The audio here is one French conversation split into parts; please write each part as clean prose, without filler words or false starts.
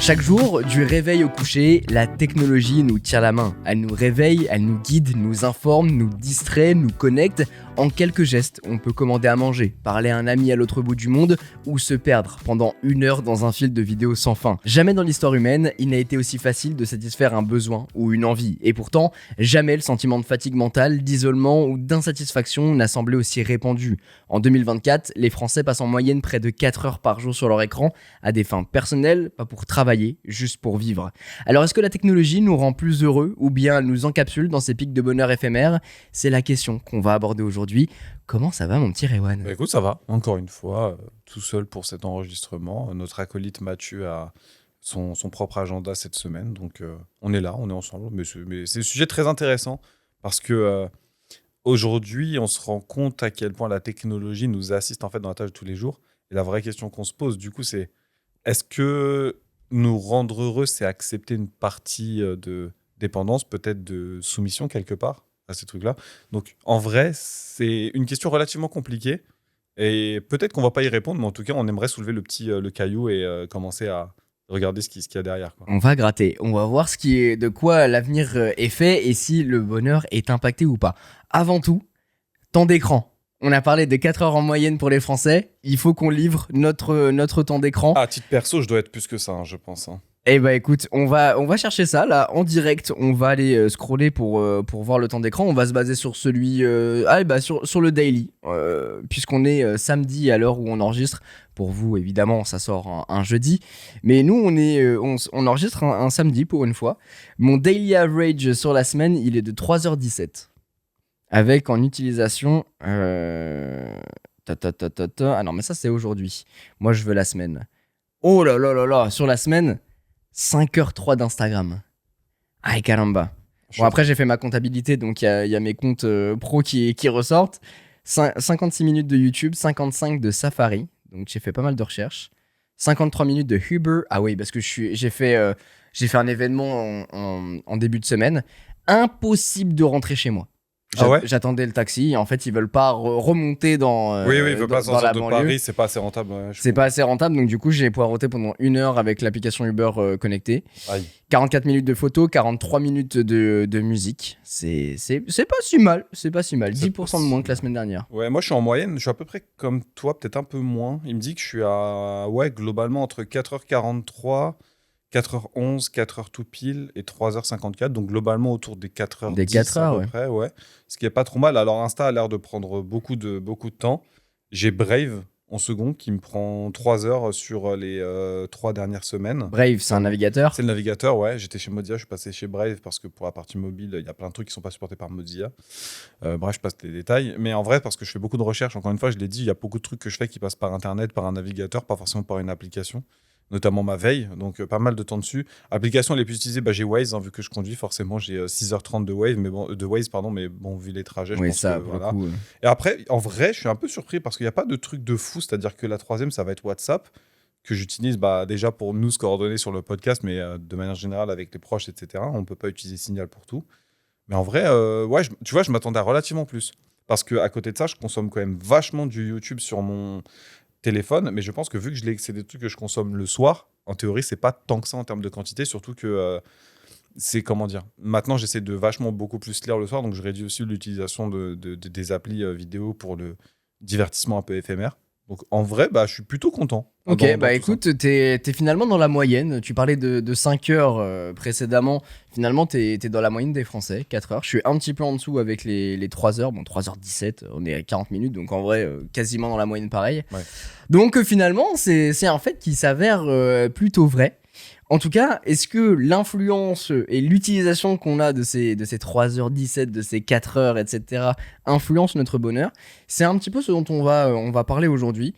Chaque jour, du réveil au coucher, la technologie nous tire la main. Elle nous réveille, elle nous guide, nous informe, nous distrait, nous connecte. En quelques gestes, on peut commander à manger, parler à un ami à l'autre bout du monde ou se perdre pendant 1 heure dans un fil de vidéos sans fin. Jamais dans l'histoire humaine, il n'a été aussi facile de satisfaire un besoin ou une envie. Et pourtant, jamais le sentiment de fatigue mentale, d'isolement ou d'insatisfaction n'a semblé aussi répandu. En 2024, les Français passent en moyenne près de 4 heures par jour sur leur écran à des fins personnelles, pas pour travailler, juste pour vivre. Alors est-ce que la technologie nous rend plus heureux ou bien elle nous encapsule dans ces pics de bonheur éphémères ? C'est la question qu'on va aborder aujourd'hui. Comment ça va mon petit Rewan ? Bah écoute, ça va, encore une fois, tout seul pour cet enregistrement. Notre acolyte Mathieu a son propre agenda cette semaine, donc on est là, on est ensemble. Mais c'est un sujet très intéressant parce que aujourd'hui, on se rend compte à quel point la technologie nous assiste en fait dans la tâche de tous les jours. Et la vraie question qu'on se pose, du coup, c'est est-ce que nous rendre heureux, c'est accepter une partie de dépendance, peut-être de soumission quelque part à ces trucs-là. Donc, en vrai, c'est une question relativement compliquée et peut-être qu'on va pas y répondre, mais en tout cas, on aimerait soulever le caillou et commencer à regarder ce qu'il y a derrière, quoi. On va gratter, on va voir de quoi l'avenir est fait et si le bonheur est impacté ou pas. Avant tout, temps d'écran. On a parlé de 4 heures en moyenne pour les Français. Il faut qu'on livre notre temps d'écran. À titre perso, je dois être plus que ça, je pense. Eh bah écoute, on va chercher ça là en direct. On va aller scroller pour voir le temps d'écran. On va se baser sur celui sur le daily, puisqu'on est samedi à l'heure où on enregistre. Pour vous évidemment, ça sort un jeudi, mais nous on enregistre un samedi pour une fois. Mon daily average sur la semaine, il est de 3h17. Avec en utilisation ah non mais ça c'est aujourd'hui. Moi je veux la semaine. Oh là là là là, sur la semaine 5h03 d'Instagram. Ay caramba. Bon après j'ai fait ma comptabilité donc il y a mes comptes pro qui ressortent. 56 minutes de YouTube, 55 de Safari. Donc j'ai fait pas mal de recherches. 53 minutes de Uber. Ah oui parce que j'ai fait un événement en début de semaine. Impossible de rentrer chez moi. J'attendais le taxi. En fait, ils veulent pas remonter dans oui, ils veulent pas dans la de banlieue. Paris, c'est pas assez rentable. Ouais, c'est pas assez rentable, donc du coup, j'ai poireauté pendant 1 heure avec l'application Uber connectée. Aïe. 44 minutes de photos, 43 minutes de musique. C'est pas si mal. C'est pas si mal. 10% de moins que la semaine dernière. Ouais, moi, je suis en moyenne. Je suis à peu près comme toi, peut-être un peu moins. Il me dit que je suis à globalement entre 4h43. 4h11, 4h tout pile et 3h54, donc globalement autour des 4h10 des 4 heures, à peu près, ouais. Ce qui est pas trop mal. Alors Insta a l'air de prendre beaucoup de temps. J'ai Brave en second qui me prend 3 heures sur les 3 dernières semaines. Brave, c'est un navigateur. C'est le navigateur, ouais. J'étais chez Mozilla, je suis passé chez Brave parce que pour la partie mobile, il y a plein de trucs qui sont pas supportés par Mozilla. Bref, je passe les détails. Mais en vrai, parce que je fais beaucoup de recherches, encore une fois, je l'ai dit, il y a beaucoup de trucs que je fais qui passent par Internet, par un navigateur, pas forcément par une application. Notamment ma veille, donc pas mal de temps dessus. Application les plus utilisées, j'ai Waze, vu que je conduis, forcément j'ai 6h30 de Waze, mais bon, vu les trajets, je pense ça, que voilà. coup, Et après, en vrai, je suis un peu surpris parce qu'il n'y a pas de truc de fou, c'est-à-dire que la troisième, ça va être WhatsApp, que j'utilise déjà pour nous se coordonner sur le podcast, mais de manière générale avec les proches, etc. On ne peut pas utiliser Signal pour tout. Mais en vrai, tu vois, je m'attendais à relativement plus. Parce qu'à côté de ça, je consomme quand même vachement du YouTube sur mon téléphone, mais je pense que vu que c'est des trucs que je consomme le soir, en théorie, c'est pas tant que ça en termes de quantité, surtout que c'est, comment dire, maintenant j'essaie de vachement beaucoup plus lire le soir, donc je réduis aussi l'utilisation des applis vidéo pour le divertissement un peu éphémère. Donc en vrai, je suis plutôt content. Ok, écoute, t'es finalement dans la moyenne. Tu parlais de 5 heures précédemment. Finalement, t'es dans la moyenne des Français, 4 heures. Je suis un petit peu en dessous avec les 3 heures. Bon, 3h17, on est à 40 minutes. Donc en vrai, quasiment dans la moyenne pareil. Ouais. Donc finalement, c'est un fait qui s'avère plutôt vrai. En tout cas, est-ce que l'influence et l'utilisation qu'on a de ces 3h17, de ces 4 heures, etc., influencent notre bonheur ? C'est un petit peu ce dont on va parler aujourd'hui.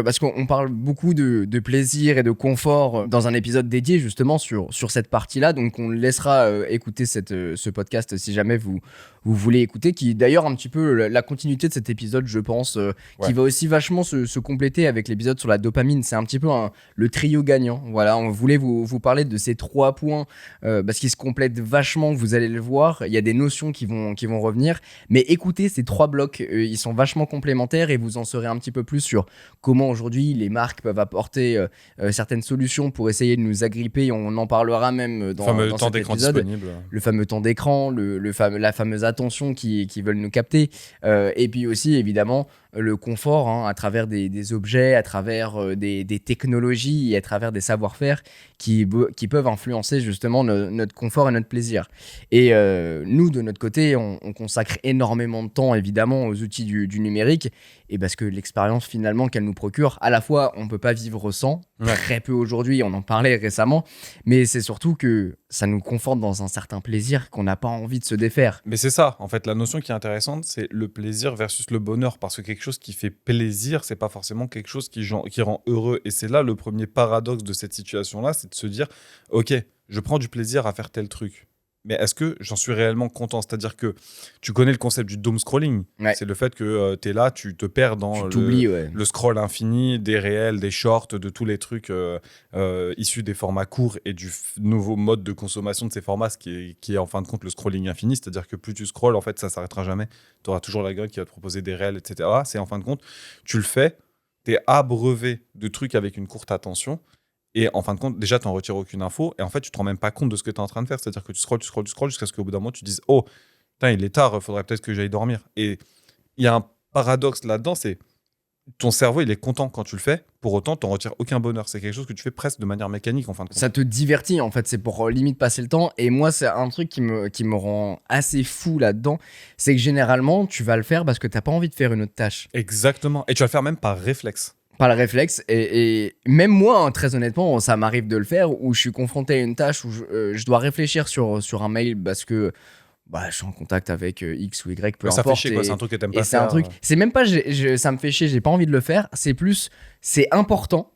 Parce qu'on parle beaucoup de plaisir et de confort dans un épisode dédié justement sur cette partie-là. Donc on laissera écouter ce podcast si jamais vous voulez écouter, qui est d'ailleurs un petit peu la continuité de cet épisode, je pense, qui va aussi vachement se compléter avec l'épisode sur la dopamine. C'est un petit peu le trio gagnant. Voilà, on voulait vous parler de ces 3 points parce qu'ils se complètent vachement, vous allez le voir. Il y a des notions qui vont revenir. Mais écoutez, ces 3 blocs, ils sont vachement complémentaires et vous en saurez un petit peu plus sur comment comment aujourd'hui les marques peuvent apporter certaines solutions pour essayer de nous agripper. On en parlera même dans fameux temps cet d'écran épisode. disponible. Le fameux temps d'écran, la fameuse attention qui veulent nous capter. Et puis aussi, évidemment, le confort à travers des objets, à travers des technologies et à travers des savoir-faire qui peuvent influencer justement notre confort et notre plaisir. Et nous, de notre côté, on consacre énormément de temps, évidemment, aux outils du numérique, et parce que l'expérience finalement qu'elle nous procure, à la fois, on ne peut pas vivre sans, très peu aujourd'hui, on en parlait récemment, mais c'est surtout que ça nous conforte dans un certain plaisir qu'on n'a pas envie de se défaire. Mais c'est ça, en fait, la notion qui est intéressante, c'est le plaisir versus le bonheur, parce que quelque chose qui fait plaisir, c'est pas forcément quelque chose qui rend heureux. Et c'est là le premier paradoxe de cette situation-là, c'est de se dire, ok, je prends du plaisir à faire tel truc, mais est-ce que j'en suis réellement content? C'est-à-dire que tu connais le concept du doom scrolling. Ouais. C'est le fait que tu es là, tu te perds dans le scroll infini, des réels, des shorts, de tous les trucs issus des formats courts et du nouveau mode de consommation de ces formats, qui est en fin de compte le scrolling infini. C'est-à-dire que plus tu scrolls, en fait, ça s'arrêtera jamais. Tu auras toujours la gueule qui va te proposer des réels, etc. C'est en fin de compte, tu le fais, tu es abreuvé de trucs avec une courte attention. Et en fin de compte, déjà, tu n'en retires aucune info. Et en fait, tu ne te rends même pas compte de ce que tu es en train de faire. C'est-à-dire que tu scrolles jusqu'à ce qu'au bout d'un moment, tu te dises, oh, putain, il est tard, il faudrait peut-être que j'aille dormir. Et il y a un paradoxe là-dedans, c'est ton cerveau, il est content quand tu le fais. Pour autant, tu n'en retires aucun bonheur. C'est quelque chose que tu fais presque de manière mécanique, en fin de compte. Ça te divertit, en fait. C'est pour limite passer le temps. Et moi, c'est un truc qui me rend assez fou là-dedans. C'est que généralement, tu vas le faire parce que tu n'as pas envie de faire une autre tâche. Exactement. Et tu vas le faire même par réflexe. Pas le réflexe, et même moi, très honnêtement, ça m'arrive de le faire, où je suis confronté à une tâche où je dois réfléchir sur un mail parce que je suis en contact avec X ou Y, peu importe. Ça fait chier, quoi. C'est un truc que t'aimes pas faire. C'est même pas, ça me fait chier, j'ai pas envie de le faire, c'est plus, c'est important,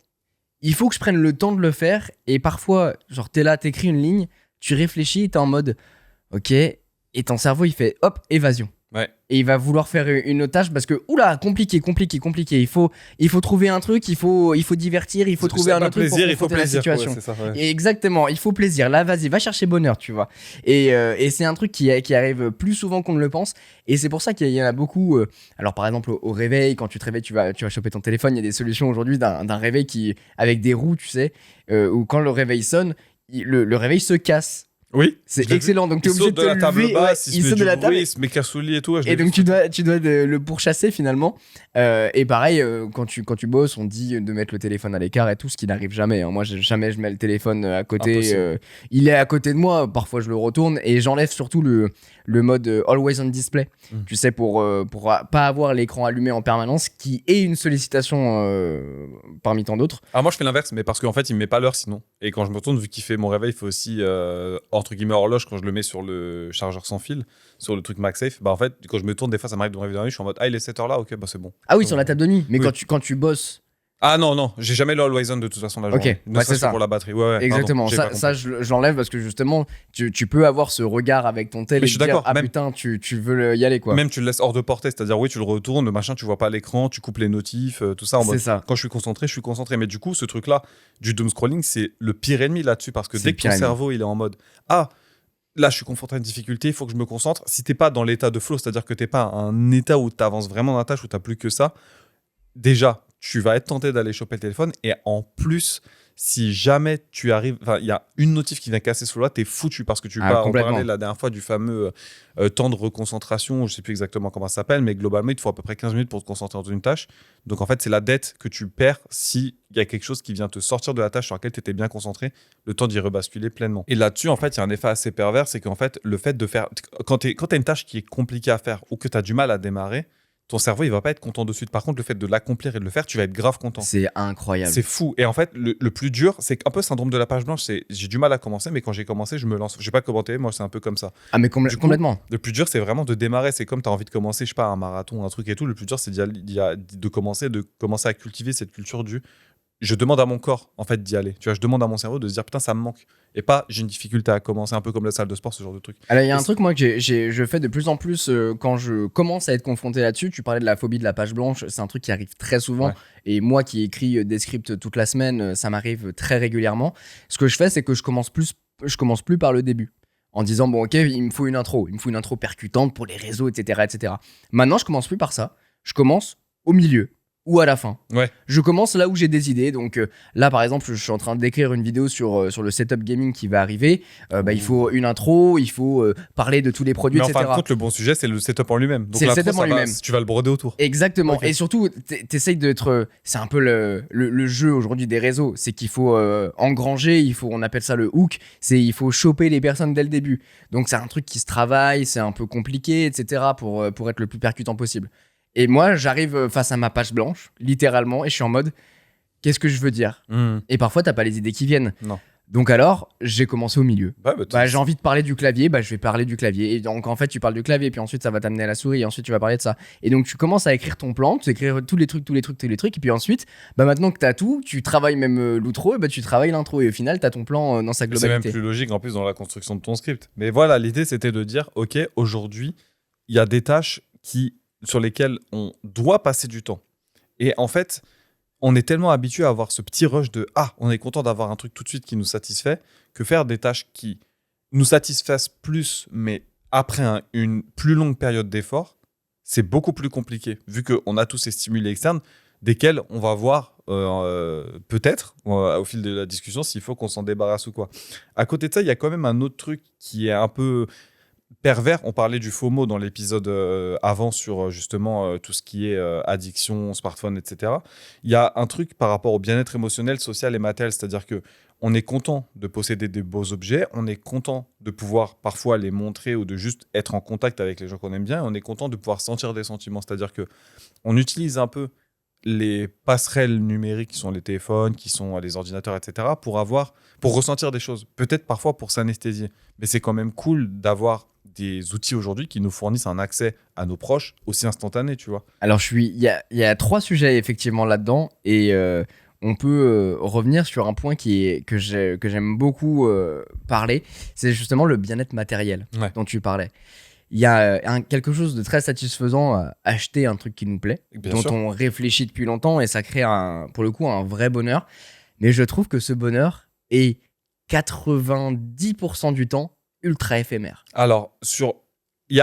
il faut que je prenne le temps de le faire, et parfois, genre t'es là, t'écris une ligne, tu réfléchis, t'es en mode, ok, et ton cerveau il fait, hop, évasion. Ouais. Et il va vouloir faire une autre tâche parce que, oula, compliqué. Il faut trouver un truc, il faut divertir, il faut trouver un autre truc pour confronter la situation. Ouais, c'est ça, ouais. Et exactement, il faut plaisir. Là, vas-y, va chercher bonheur, tu vois. Et c'est un truc qui arrive plus souvent qu'on ne le pense. Et c'est pour ça qu'il y en a beaucoup. Alors, par exemple, au réveil, quand tu te réveilles, tu vas choper ton téléphone. Il y a des solutions aujourd'hui d'un réveil avec des roues, tu sais, où quand le réveil sonne, le réveil se casse. Oui, c'est excellent. Donc tu es obligé de te la table lever, basse, il saute de la table, il se met cassoulis et tout. Et donc tu dois le pourchasser finalement. Et pareil, quand tu bosses, on dit de mettre le téléphone à l'écart et tout, ce qui n'arrive jamais. Moi, jamais je mets le téléphone à côté. Il est à côté de moi. Parfois, je le retourne et j'enlève surtout le mode Always on Display. Tu sais, pour pas avoir l'écran allumé en permanence, qui est une sollicitation parmi tant d'autres. Alors moi, je fais l'inverse, mais parce qu'en fait, il me met pas l'heure sinon. Et quand je me retourne, vu qu'il fait mon réveil, il fait aussi entre guillemets horloge quand je le mets sur le chargeur sans fil, sur le truc MagSafe. En fait, quand je me tourne, des fois, ça m'arrive de me réveiller dans la nuit, je suis en mode il est 7 heures là, ok, c'est bon. Ah oui, sur la table de nuit. Mais oui. quand tu bosses. Ah non, j'ai jamais le Always On de toute façon la journée. Ok, c'est ça. Pour la batterie. Ouais, exactement, pardon, ça j'enlève parce que justement, tu peux avoir ce regard avec ton tel et te dire, ah même, putain, tu veux y aller quoi. Même tu le laisses hors de portée, c'est-à-dire oui, tu le retournes, le machin, tu vois pas l'écran, tu coupes les notifs, tout ça. En mode, ça. Quand je suis concentré. Mais du coup, ce truc-là, du doom scrolling, c'est le pire ennemi là-dessus parce que dès que ton cerveau il est en mode là, je suis confronté à une difficulté, il faut que je me concentre. Si t'es pas dans l'état de flow, c'est-à-dire que t'es pas à un état où t'avances vraiment dans la tâche, où t'as plus que ça, déjà, tu vas être tenté d'aller choper le téléphone. Et en plus, si jamais tu arrives... Enfin, il y a une notif qui vient casser ce flow-là, t'es foutu parce que tu on parlait la dernière fois du fameux temps de reconcentration, je sais plus exactement comment ça s'appelle, mais globalement, il te faut à peu près 15 minutes pour te concentrer dans une tâche. Donc, en fait, c'est la dette que tu perds s'il y a quelque chose qui vient te sortir de la tâche sur laquelle tu étais bien concentré, le temps d'y rebasculer pleinement. Et là-dessus, en fait, il y a un effet assez pervers, c'est qu'en fait, le fait de faire... Quand tu as une tâche qui est compliquée à faire ou que tu as du mal à démarrer, ton cerveau, il va pas être content de suite. Par contre, le fait de l'accomplir et de le faire, tu vas être grave content. C'est incroyable. C'est fou. Et en fait, le plus dur, c'est un peu syndrome de la page blanche. C'est j'ai du mal à commencer, mais quand j'ai commencé, je me lance. J'ai pas commenté, moi, c'est un peu comme ça. Ah, mais complètement. Le plus dur, c'est vraiment de démarrer. C'est comme tu as envie de commencer, je sais pas, un marathon, un truc et tout. Le plus dur, c'est de commencer à cultiver cette culture du... Je demande à mon corps, en fait, d'y aller. Tu vois, je demande à mon cerveau de se dire, putain, ça me manque. Et pas, j'ai une difficulté à commencer, un peu comme la salle de sport, ce genre de truc. Alors, il y a un truc, moi, que je fais de plus en plus quand je commence à être confronté là-dessus. Tu parlais de la phobie de la page blanche. C'est un truc qui arrive très souvent. Ouais. Et moi qui écris des scripts toute la semaine, ça m'arrive très régulièrement. Ce que je fais, c'est que je commence plus par le début. En disant, bon, ok, il me faut une intro. Il me faut une intro percutante pour les réseaux, etc., etc. Maintenant, je commence plus par ça. Je commence au milieu. ou à la fin. Ouais. Je commence là où j'ai des idées. Donc là, par exemple, je suis en train d'écrire une vidéo sur le setup gaming qui va arriver. Il faut une intro, il faut parler de tous les produits, Mais en etc. fin de compte, le bon sujet, c'est le setup en lui-même. Donc C'est le l'intro, setup en lui-même. tu vas le broder autour. Exactement. Ok. Et surtout, t'essayes d'être. C'est un peu le jeu aujourd'hui des réseaux. C'est qu'il faut engranger, on appelle ça le hook. Il faut choper les personnes dès le début. Donc c'est un truc qui se travaille, c'est un peu compliqué, etc. pour être le plus percutant possible. Et moi, j'arrive face à ma page blanche, littéralement, et je suis en mode, qu'est-ce que je veux dire ? Et parfois, t'as pas les idées qui viennent. Non. Donc alors, j'ai commencé au milieu. Bah, J'ai envie de parler du clavier, je vais parler du clavier. Et donc en fait, tu parles du clavier, puis ensuite ça va t'amener à la souris, et ensuite tu vas parler de ça. Et donc tu commences à écrire ton plan, tu écris tous les trucs, et puis ensuite, maintenant que t'as tout, tu travailles même l'outro, et tu travailles l'intro, et au final, t'as ton plan dans sa c'est même globalité. plus logique en plus dans la construction de ton script. Mais voilà, l'idée c'était de dire, ok, aujourd'hui, il y a des tâches sur lesquelles on doit passer du temps. Et en fait, on est tellement habitué à avoir ce petit rush de on est content d'avoir un truc tout de suite qui nous satisfait, que faire des tâches qui nous satisfassent plus, mais après une plus longue période d'effort, c'est beaucoup plus compliqué, vu qu'on a tous ces stimuli externes, desquels on va voir peut-être au fil de la discussion s'il faut qu'on s'en débarrasse ou quoi. À côté de ça, il y a quand même un autre truc qui est un peu pervers. On parlait du FOMO dans l'épisode avant sur justement tout ce qui est addiction, smartphone, etc. Il y a un truc par rapport au bien-être émotionnel, social et matériel, c'est-à-dire que on est content de posséder des beaux objets, on est content de pouvoir parfois les montrer ou de juste être en contact avec les gens qu'on aime bien, et on est content de pouvoir sentir des sentiments, c'est-à-dire que on utilise un peu les passerelles numériques qui sont les téléphones, qui sont les ordinateurs, etc., pour ressentir des choses, peut-être parfois pour s'anesthésier. Mais c'est quand même cool d'avoir des outils aujourd'hui qui nous fournissent un accès à nos proches aussi instantané, tu vois. Alors, il y a 3 sujets effectivement là-dedans, et on peut revenir sur un point que j'aime beaucoup parler, c'est justement le bien-être matériel dont tu parlais. Il y a quelque chose de très satisfaisant à acheter un truc qui nous plaît, dont on réfléchit depuis longtemps, et ça crée pour le coup un vrai bonheur. Mais je trouve que ce bonheur est 90% du temps ultra éphémère. Alors, sur les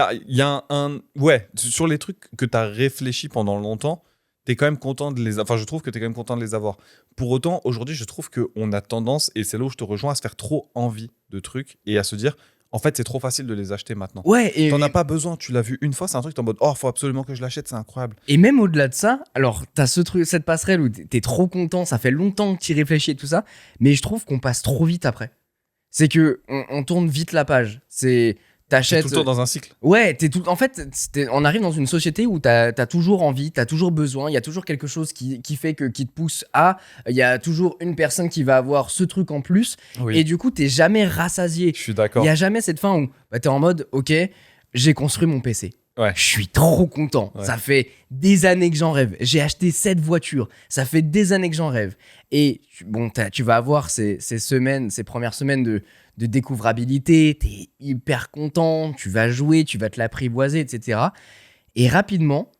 trucs que tu as réfléchi pendant longtemps, t'es quand même content de les avoir. Enfin, je trouve que t'es quand même content de les avoir. Pour autant, aujourd'hui, je trouve qu'on a tendance, et c'est là où je te rejoins, à se faire trop envie de trucs et à se dire, en fait, c'est trop facile de les acheter maintenant. Ouais, t'en as pas besoin, tu l'as vu une fois, c'est un truc, t'es en mode, faut absolument que je l'achète, c'est incroyable. Et même au-delà de ça, alors, t'as cette passerelle où t'es trop content, ça fait longtemps que t'y réfléchis et tout ça, mais je trouve qu'on passe trop vite après. C'est que on tourne vite la page. T'achètes. T'es tout le temps dans un cycle. Ouais, en fait, on arrive dans une société où t'as toujours envie, t'as toujours besoin, il y a toujours quelque chose qui fait qui te pousse il y a toujours une personne qui va avoir ce truc en plus, Oui. et du coup, t'es jamais rassasié. Je suis d'accord. Il y a jamais cette fin où t'es en mode, ok, j'ai construit mon PC. Ouais. Je suis trop content. Ouais. Ça fait des années que j'en rêve. J'ai acheté cette voiture. Ça fait des années que j'en rêve. Et tu vas avoir ces premières semaines de découvrabilité. T'es hyper content. Tu vas jouer, tu vas te l'apprivoiser, etc. Et rapidement,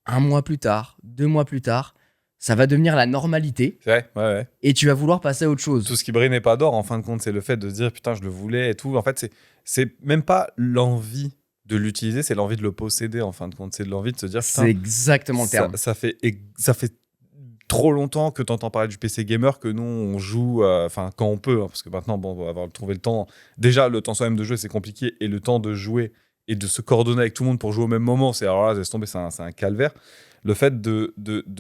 1 mois plus tard, 2 mois plus tard, ça va devenir la normalité. Ouais. Et tu vas vouloir passer à autre chose. Tout ce qui brille n'est pas d'or, en fin de compte. C'est le fait de se dire, putain, je le voulais et tout. En fait, c'est même pas l'envie de l'utiliser, c'est l'envie de le posséder, en fin de compte. C'est l'envie de se dire, putain, c'est exactement le terme. Ça fait trop longtemps que tu entends parler du PC gamer, que nous, on joue, quand on peut, hein, parce que maintenant, on va avoir trouvé le temps. Déjà, le temps soi-même de jouer, c'est compliqué, et le temps de jouer et de se coordonner avec tout le monde pour jouer au même moment, alors là, laisse tomber, c'est un calvaire. Le fait de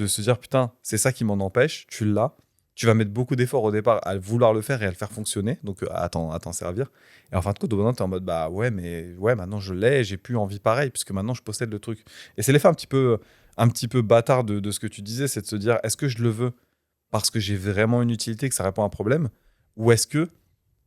se dire, putain, c'est ça qui m'en empêche, tu l'as. Tu vas mettre beaucoup d'efforts au départ à vouloir le faire et à le faire fonctionner, donc à t'en servir. Et en fin de compte, au bout d'un moment, t'es en mode, maintenant je l'ai, j'ai plus envie pareil, puisque maintenant je possède le truc. Et c'est l'effet un petit peu bâtard de ce que tu disais, c'est de se dire, est-ce que je le veux parce que j'ai vraiment une utilité, que ça répond à un problème, ou est-ce que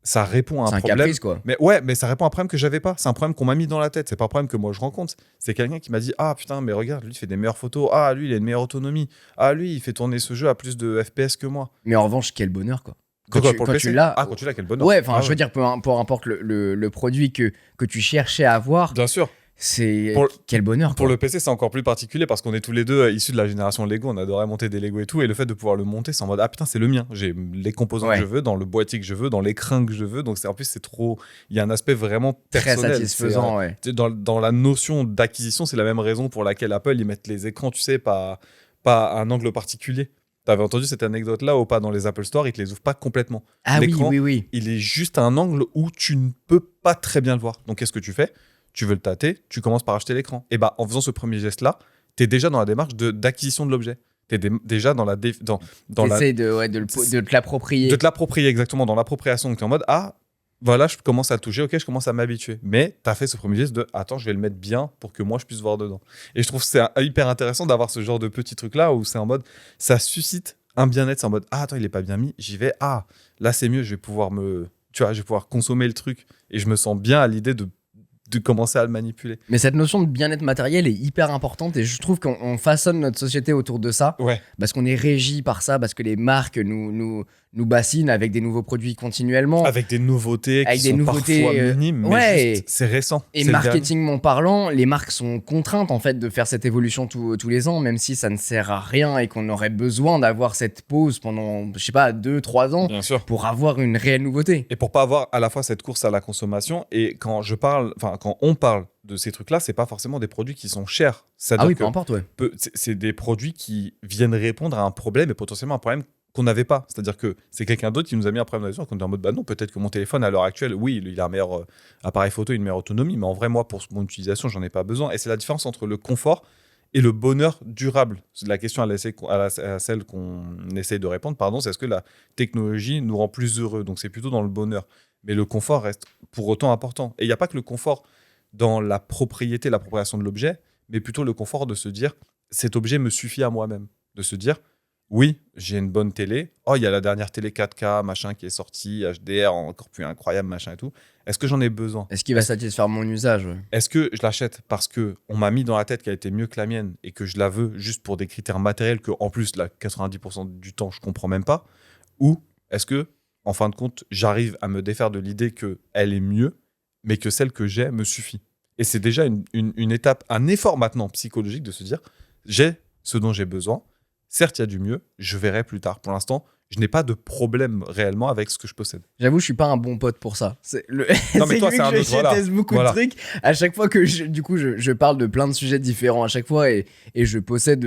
ça répond à un problème. C'est un caprice, quoi. Mais ça répond à un problème que j'avais pas. C'est un problème qu'on m'a mis dans la tête. C'est pas un problème que moi je rencontre. C'est quelqu'un qui m'a dit, putain, mais regarde, lui il fait des meilleures photos. Lui il a une meilleure autonomie. Lui il fait tourner ce jeu à plus de FPS que moi. Mais en revanche, quel bonheur, quoi. Quand tu l'as, quel bonheur. Ouais, je veux dire, peu importe le produit que tu cherchais à avoir. Bien sûr. Quel bonheur, quoi. Pour le PC, c'est encore plus particulier parce qu'on est tous les deux issus de la génération Lego. On adorait monter des Lego et tout. Et le fait de pouvoir le monter, c'est en mode, putain, c'est le mien. J'ai les composants que je veux, dans le boîtier que je veux, dans l'écran que je veux. Donc, en plus, c'est trop. Il y a un aspect vraiment personnel. Très satisfaisant, ouais. Dans la notion d'acquisition, c'est la même raison pour laquelle Apple, ils mettent les écrans, tu sais, pas pas un angle particulier. T'avais entendu cette anecdote-là ou pas? Dans les Apple Store, ils te les ouvrent pas complètement. Ah L'écran, oui. il est juste à un angle où tu ne peux pas très bien le voir. Donc, qu'est-ce que tu fais? Tu veux le tâter, tu commences par acheter l'écran. Et en faisant ce premier geste-là, tu es déjà dans la démarche d'acquisition de l'objet. Tu es déjà dans la... T'essayes de te l'approprier. De te l'approprier, exactement, dans l'appropriation. Donc, tu es en mode, voilà, je commence à toucher, ok, je commence à m'habituer. Mais tu as fait ce premier geste de, attends, je vais le mettre bien pour que moi, je puisse voir dedans. Et je trouve que c'est hyper intéressant d'avoir ce genre de petit truc-là où c'est en mode, ça suscite un bien-être. C'est en mode, attends, il est pas bien mis, j'y vais. Là, c'est mieux, je vais pouvoir je vais pouvoir consommer le truc. Et je me sens bien à l'idée de commencer à le manipuler. Mais cette notion de bien-être matériel est hyper importante et je trouve qu'on façonne notre société autour de ça. Ouais. Parce qu'on est régi par ça, parce que les marques nous bassinent avec des nouveaux produits continuellement. Avec des nouveautés qui sont parfois minimes, mais juste, c'est récent. Et marketingment parlant, les marques sont contraintes en fait de faire cette évolution tous les ans, même si ça ne sert à rien et qu'on aurait besoin d'avoir cette pause pendant, je sais pas, 2-3 ans pour avoir une réelle nouveauté. Et pour pas avoir à la fois cette course à la consommation et quand on parle de ces trucs-là, c'est pas forcément des produits qui sont chers. Ah oui, peu importe, ouais. C'est des produits qui viennent répondre à un problème et potentiellement un problème qu'on n'avait pas. C'est-à-dire que c'est quelqu'un d'autre qui nous a mis un problème dans les yeux, qu'on est en mode, non, peut-être que mon téléphone, à l'heure actuelle, oui, il a un meilleur appareil photo, une meilleure autonomie, mais en vrai, moi, pour mon utilisation, j'en ai pas besoin. Et c'est la différence entre le confort et le bonheur durable. C'est la question à celle qu'on essaye de répondre, c'est est-ce que la technologie nous rend plus heureux? Donc, c'est plutôt dans le bonheur. Mais le confort reste pour autant important. Et il n'y a pas que le confort dans la propriété, l'appropriation de l'objet, mais plutôt le confort de se dire, cet objet me suffit à moi-même. De se dire, oui, j'ai une bonne télé. Oh, il y a la dernière télé 4K, machin, qui est sortie, HDR, encore plus incroyable, machin et tout. Est-ce que j'en ai besoin? Est-ce qu'il va satisfaire mon usage? Est-ce que je l'achète parce qu'on m'a mis dans la tête qu'elle était mieux que la mienne et que je la veux juste pour des critères matériels que, en plus, là, 90% du temps, je comprends même pas? Ou est-ce que, en fin de compte, j'arrive à me défaire de l'idée qu'elle est mieux, mais que celle que j'ai me suffit? Et c'est déjà une étape, un effort maintenant psychologique de se dire, j'ai ce dont j'ai besoin. Certes, il y a du mieux, je verrai plus tard. Pour l'instant, je n'ai pas de problème réellement avec ce que je possède. J'avoue, je suis pas un bon pote pour ça. Non, mais toi, c'est un autre. Je teste beaucoup de trucs. À chaque fois que je parle de plein de sujets différents à chaque fois et je possède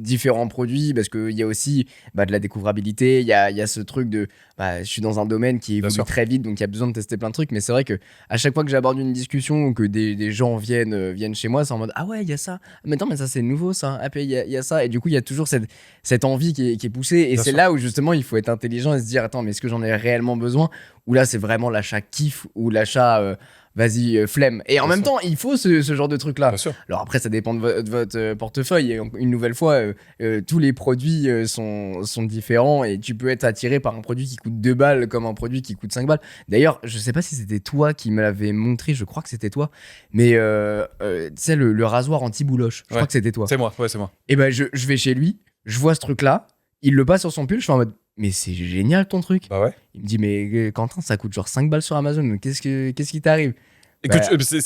différents produits parce qu'il y a aussi de la découvrabilité. Il y a ce truc de. Je suis dans un domaine qui évolue très vite, donc il y a besoin de tester plein de trucs. Mais c'est vrai que à chaque fois que j'aborde une discussion ou que des gens viennent chez moi, c'est en mode ah ouais, il y a ça. Mais attends, mais ça c'est nouveau ça. Ah puis il y a ça. Et du coup, il y a toujours cette envie qui est poussée. Et c'est là où justement il faut être intelligent et se dire attends, mais est-ce que j'en ai réellement besoin? Ou là c'est vraiment l'achat kiff ou l'achat vas-y flemme. Et en même temps il faut ce genre de truc là. Alors après ça dépend de votre portefeuille et une nouvelle fois tous les produits sont différents et tu peux être attiré par un produit qui coûte 2 balles comme un produit qui coûte 5 balles. D'ailleurs je sais pas si c'était toi qui me l'avais montré, je crois que c'était toi, mais tu sais le rasoir anti-bouloche, je crois que c'était toi. C'est moi, c'est moi. Et je vais chez lui, je vois ce truc là, il le passe sur son pull, je suis en mode mais c'est génial ton truc. Bah ouais. Il me dit mais Quentin ça coûte genre 5 balles sur Amazon, qu'est-ce qui t'arrive?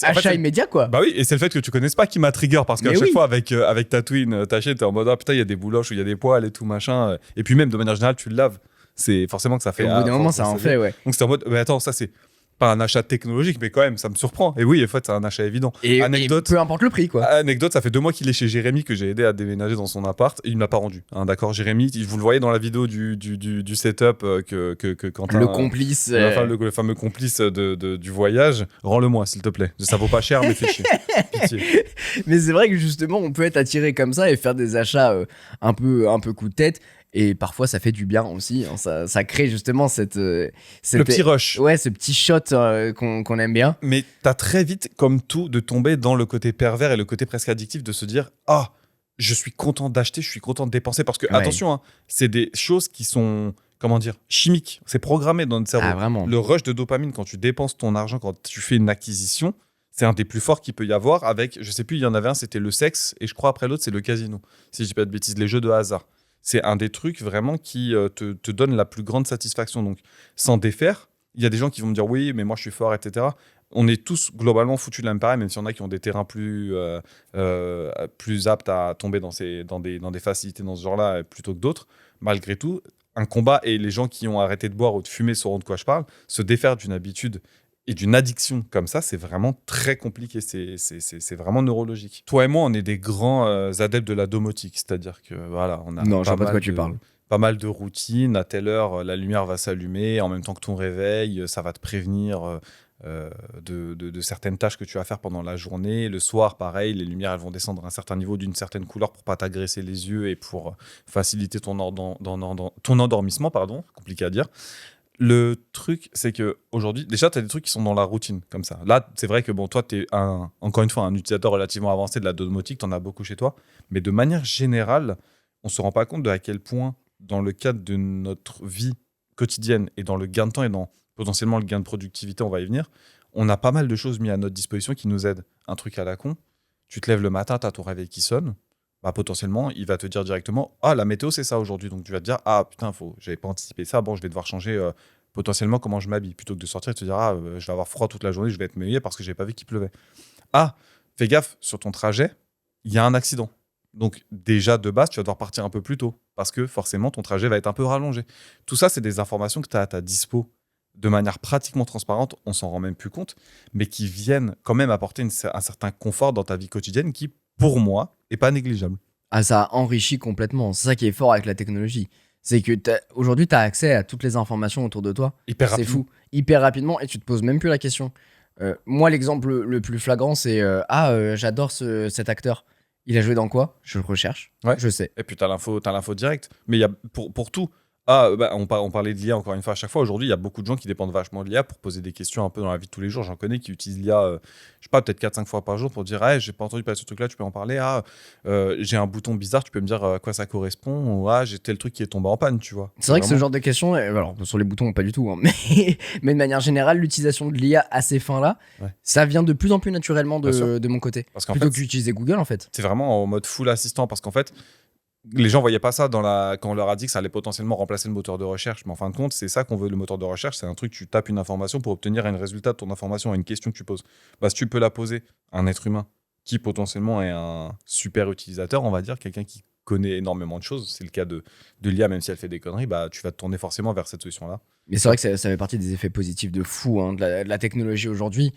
Achat immédiat quoi. Bah oui, et c'est le fait que tu connaisses pas qui m'a trigger parce qu'à chaque fois avec Tatooine, t'achètes, t'es en mode putain, il y a des bouloches ou il y a des poils et tout machin. Et puis même de manière générale, tu le laves. C'est forcément que ça fait. Et au bout d'un moment, ça en fait, ouais. Donc c'était en mode, mais attends, ça c'est pas un achat technologique, mais quand même, ça me surprend. Et oui, en fait, c'est un achat évident. Anecdote. Peu importe le prix, quoi. Anecdote, ça fait 2 mois qu'il est chez Jérémy, que j'ai aidé à déménager dans son appart, et il me l'a pas rendu. D'accord, Jérémy, vous le voyez dans la vidéo du setup que Quentin. Le complice. Le fameux complice du voyage. Rends-le-moi, s'il te plaît. Ça vaut pas cher, mais fais chier. Pitié. Mais c'est vrai que justement, on peut être attiré comme ça et faire des achats un peu coup de tête. Et parfois ça fait du bien aussi, hein. Ça crée justement le petit rush. Ouais, ce petit shot qu'on aime bien. Mais t'as très vite, comme tout, de tomber dans le côté pervers et le côté presque addictif de se dire je suis content d'acheter, je suis content de dépenser. Parce que, attention, hein, c'est des choses qui sont, chimiques. C'est programmé dans notre cerveau. Ah, vraiment. Le rush de dopamine, quand tu dépenses ton argent, quand tu fais une acquisition, c'est un des plus forts qu'il peut y avoir avec, je sais plus, il y en avait un, c'était le sexe, et je crois après l'autre, c'est le casino. Si je dis pas de bêtises, les jeux de hasard. C'est un des trucs vraiment qui te donne la plus grande satisfaction. Donc, sans défaire, il y a des gens qui vont me dire oui, mais moi je suis fort, etc. On est tous globalement foutus de la même pareille, même s'il y en a qui ont des terrains plus aptes à tomber dans des facilités dans ce genre-là plutôt que d'autres. Malgré tout, un combat, et les gens qui ont arrêté de boire ou de fumer sauront de quoi je parle, se défaire d'une habitude et d'une addiction comme ça, c'est vraiment très compliqué. C'est vraiment neurologique. Toi et moi, on est des grands adeptes de la domotique. C'est-à-dire que voilà, on a Non, je pas vois pas de quoi mal tu parles. pas mal de routines. À telle heure, la lumière va s'allumer. En même temps que ton réveil, ça va te prévenir de certaines tâches que tu vas faire pendant la journée. Le soir, pareil, les lumières elles vont descendre à un certain niveau d'une certaine couleur pour pas t'agresser les yeux et pour faciliter ton endormissement, pardon, compliqué à dire. Le truc, c'est que aujourd'hui, déjà, tu as des trucs qui sont dans la routine, comme ça. Là, c'est vrai que bon, toi, tu es encore une fois un utilisateur relativement avancé de la domotique, tu en as beaucoup chez toi. Mais de manière générale, on se rend pas compte de à quel point, dans le cadre de notre vie quotidienne et dans le gain de temps et dans potentiellement le gain de productivité, on va y venir, on a pas mal de choses mises à notre disposition qui nous aident. Un truc à la con, tu te lèves le matin, tu as ton réveil qui sonne, bah potentiellement, il va te dire directement ah, la météo, c'est ça aujourd'hui. Donc tu vas te dire ah, putain, j'avais pas anticipé ça, bon, je vais devoir changer potentiellement comment je m'habille. Plutôt que de sortir et te dire ah, je vais avoir froid toute la journée, je vais être mouillé parce que j'ai pas vu qu'il pleuvait. Ah, fais gaffe, sur ton trajet, il y a un accident. Donc déjà, de base, tu vas devoir partir un peu plus tôt parce que forcément, ton trajet va être un peu rallongé. Tout ça, c'est des informations que tu as à ta dispo de manière pratiquement transparente, on s'en rend même plus compte, mais qui viennent quand même apporter un certain confort dans ta vie quotidienne qui, pour moi, est pas négligeable. Ah, ça enrichit complètement. C'est ça qui est fort avec la technologie. C'est que aujourd'hui, tu as accès à toutes les informations autour de toi. Hyper C'est rapide. fou. Hyper rapidement et tu te poses même plus la question. Moi, l'exemple le plus flagrant, c'est j'adore cet acteur. Il a joué dans quoi? Je le recherche. Ouais. Je sais. Et puis, tu as l'info directe. Mais il y a pour tout. Ah, bah, on parlait de l'IA encore une fois à chaque fois. Aujourd'hui, il y a beaucoup de gens qui dépendent vachement de l'IA pour poser des questions un peu dans la vie de tous les jours. J'en connais qui utilisent l'IA, je sais pas, peut-être 4-5 fois par jour pour dire hey, j'ai pas entendu parler de ce truc-là, tu peux en parler. Ah, j'ai un bouton bizarre, tu peux me dire à quoi ça correspond. Ou ah, j'ai tel truc qui est tombé en panne, tu vois. C'est vrai que ce vraiment- genre de questions, alors sur les boutons, pas du tout, hein, mais de manière générale, l'utilisation de l'IA à ces fins-là, Ouais. ça vient de plus en plus naturellement Bien sûr. de mon côté. Parce qu'en Plutôt fait, que d'utiliser Google, en fait. c'est vraiment en mode full assistant. Parce qu'en fait, les gens voyaient pas ça quand on leur a dit que ça allait potentiellement remplacer le moteur de recherche. Mais en fin de compte, c'est ça qu'on veut, le moteur de recherche. C'est un truc, tu tapes une information pour obtenir un résultat de ton information, une question que tu poses. Bah, si tu peux la poser à un être humain qui potentiellement est un super utilisateur, on va dire, quelqu'un qui connaît énormément de choses, c'est le cas de l'IA, même si elle fait des conneries, bah, tu vas te tourner forcément vers cette solution-là. Mais c'est vrai que ça fait partie des effets positifs de fou hein, de la technologie aujourd'hui.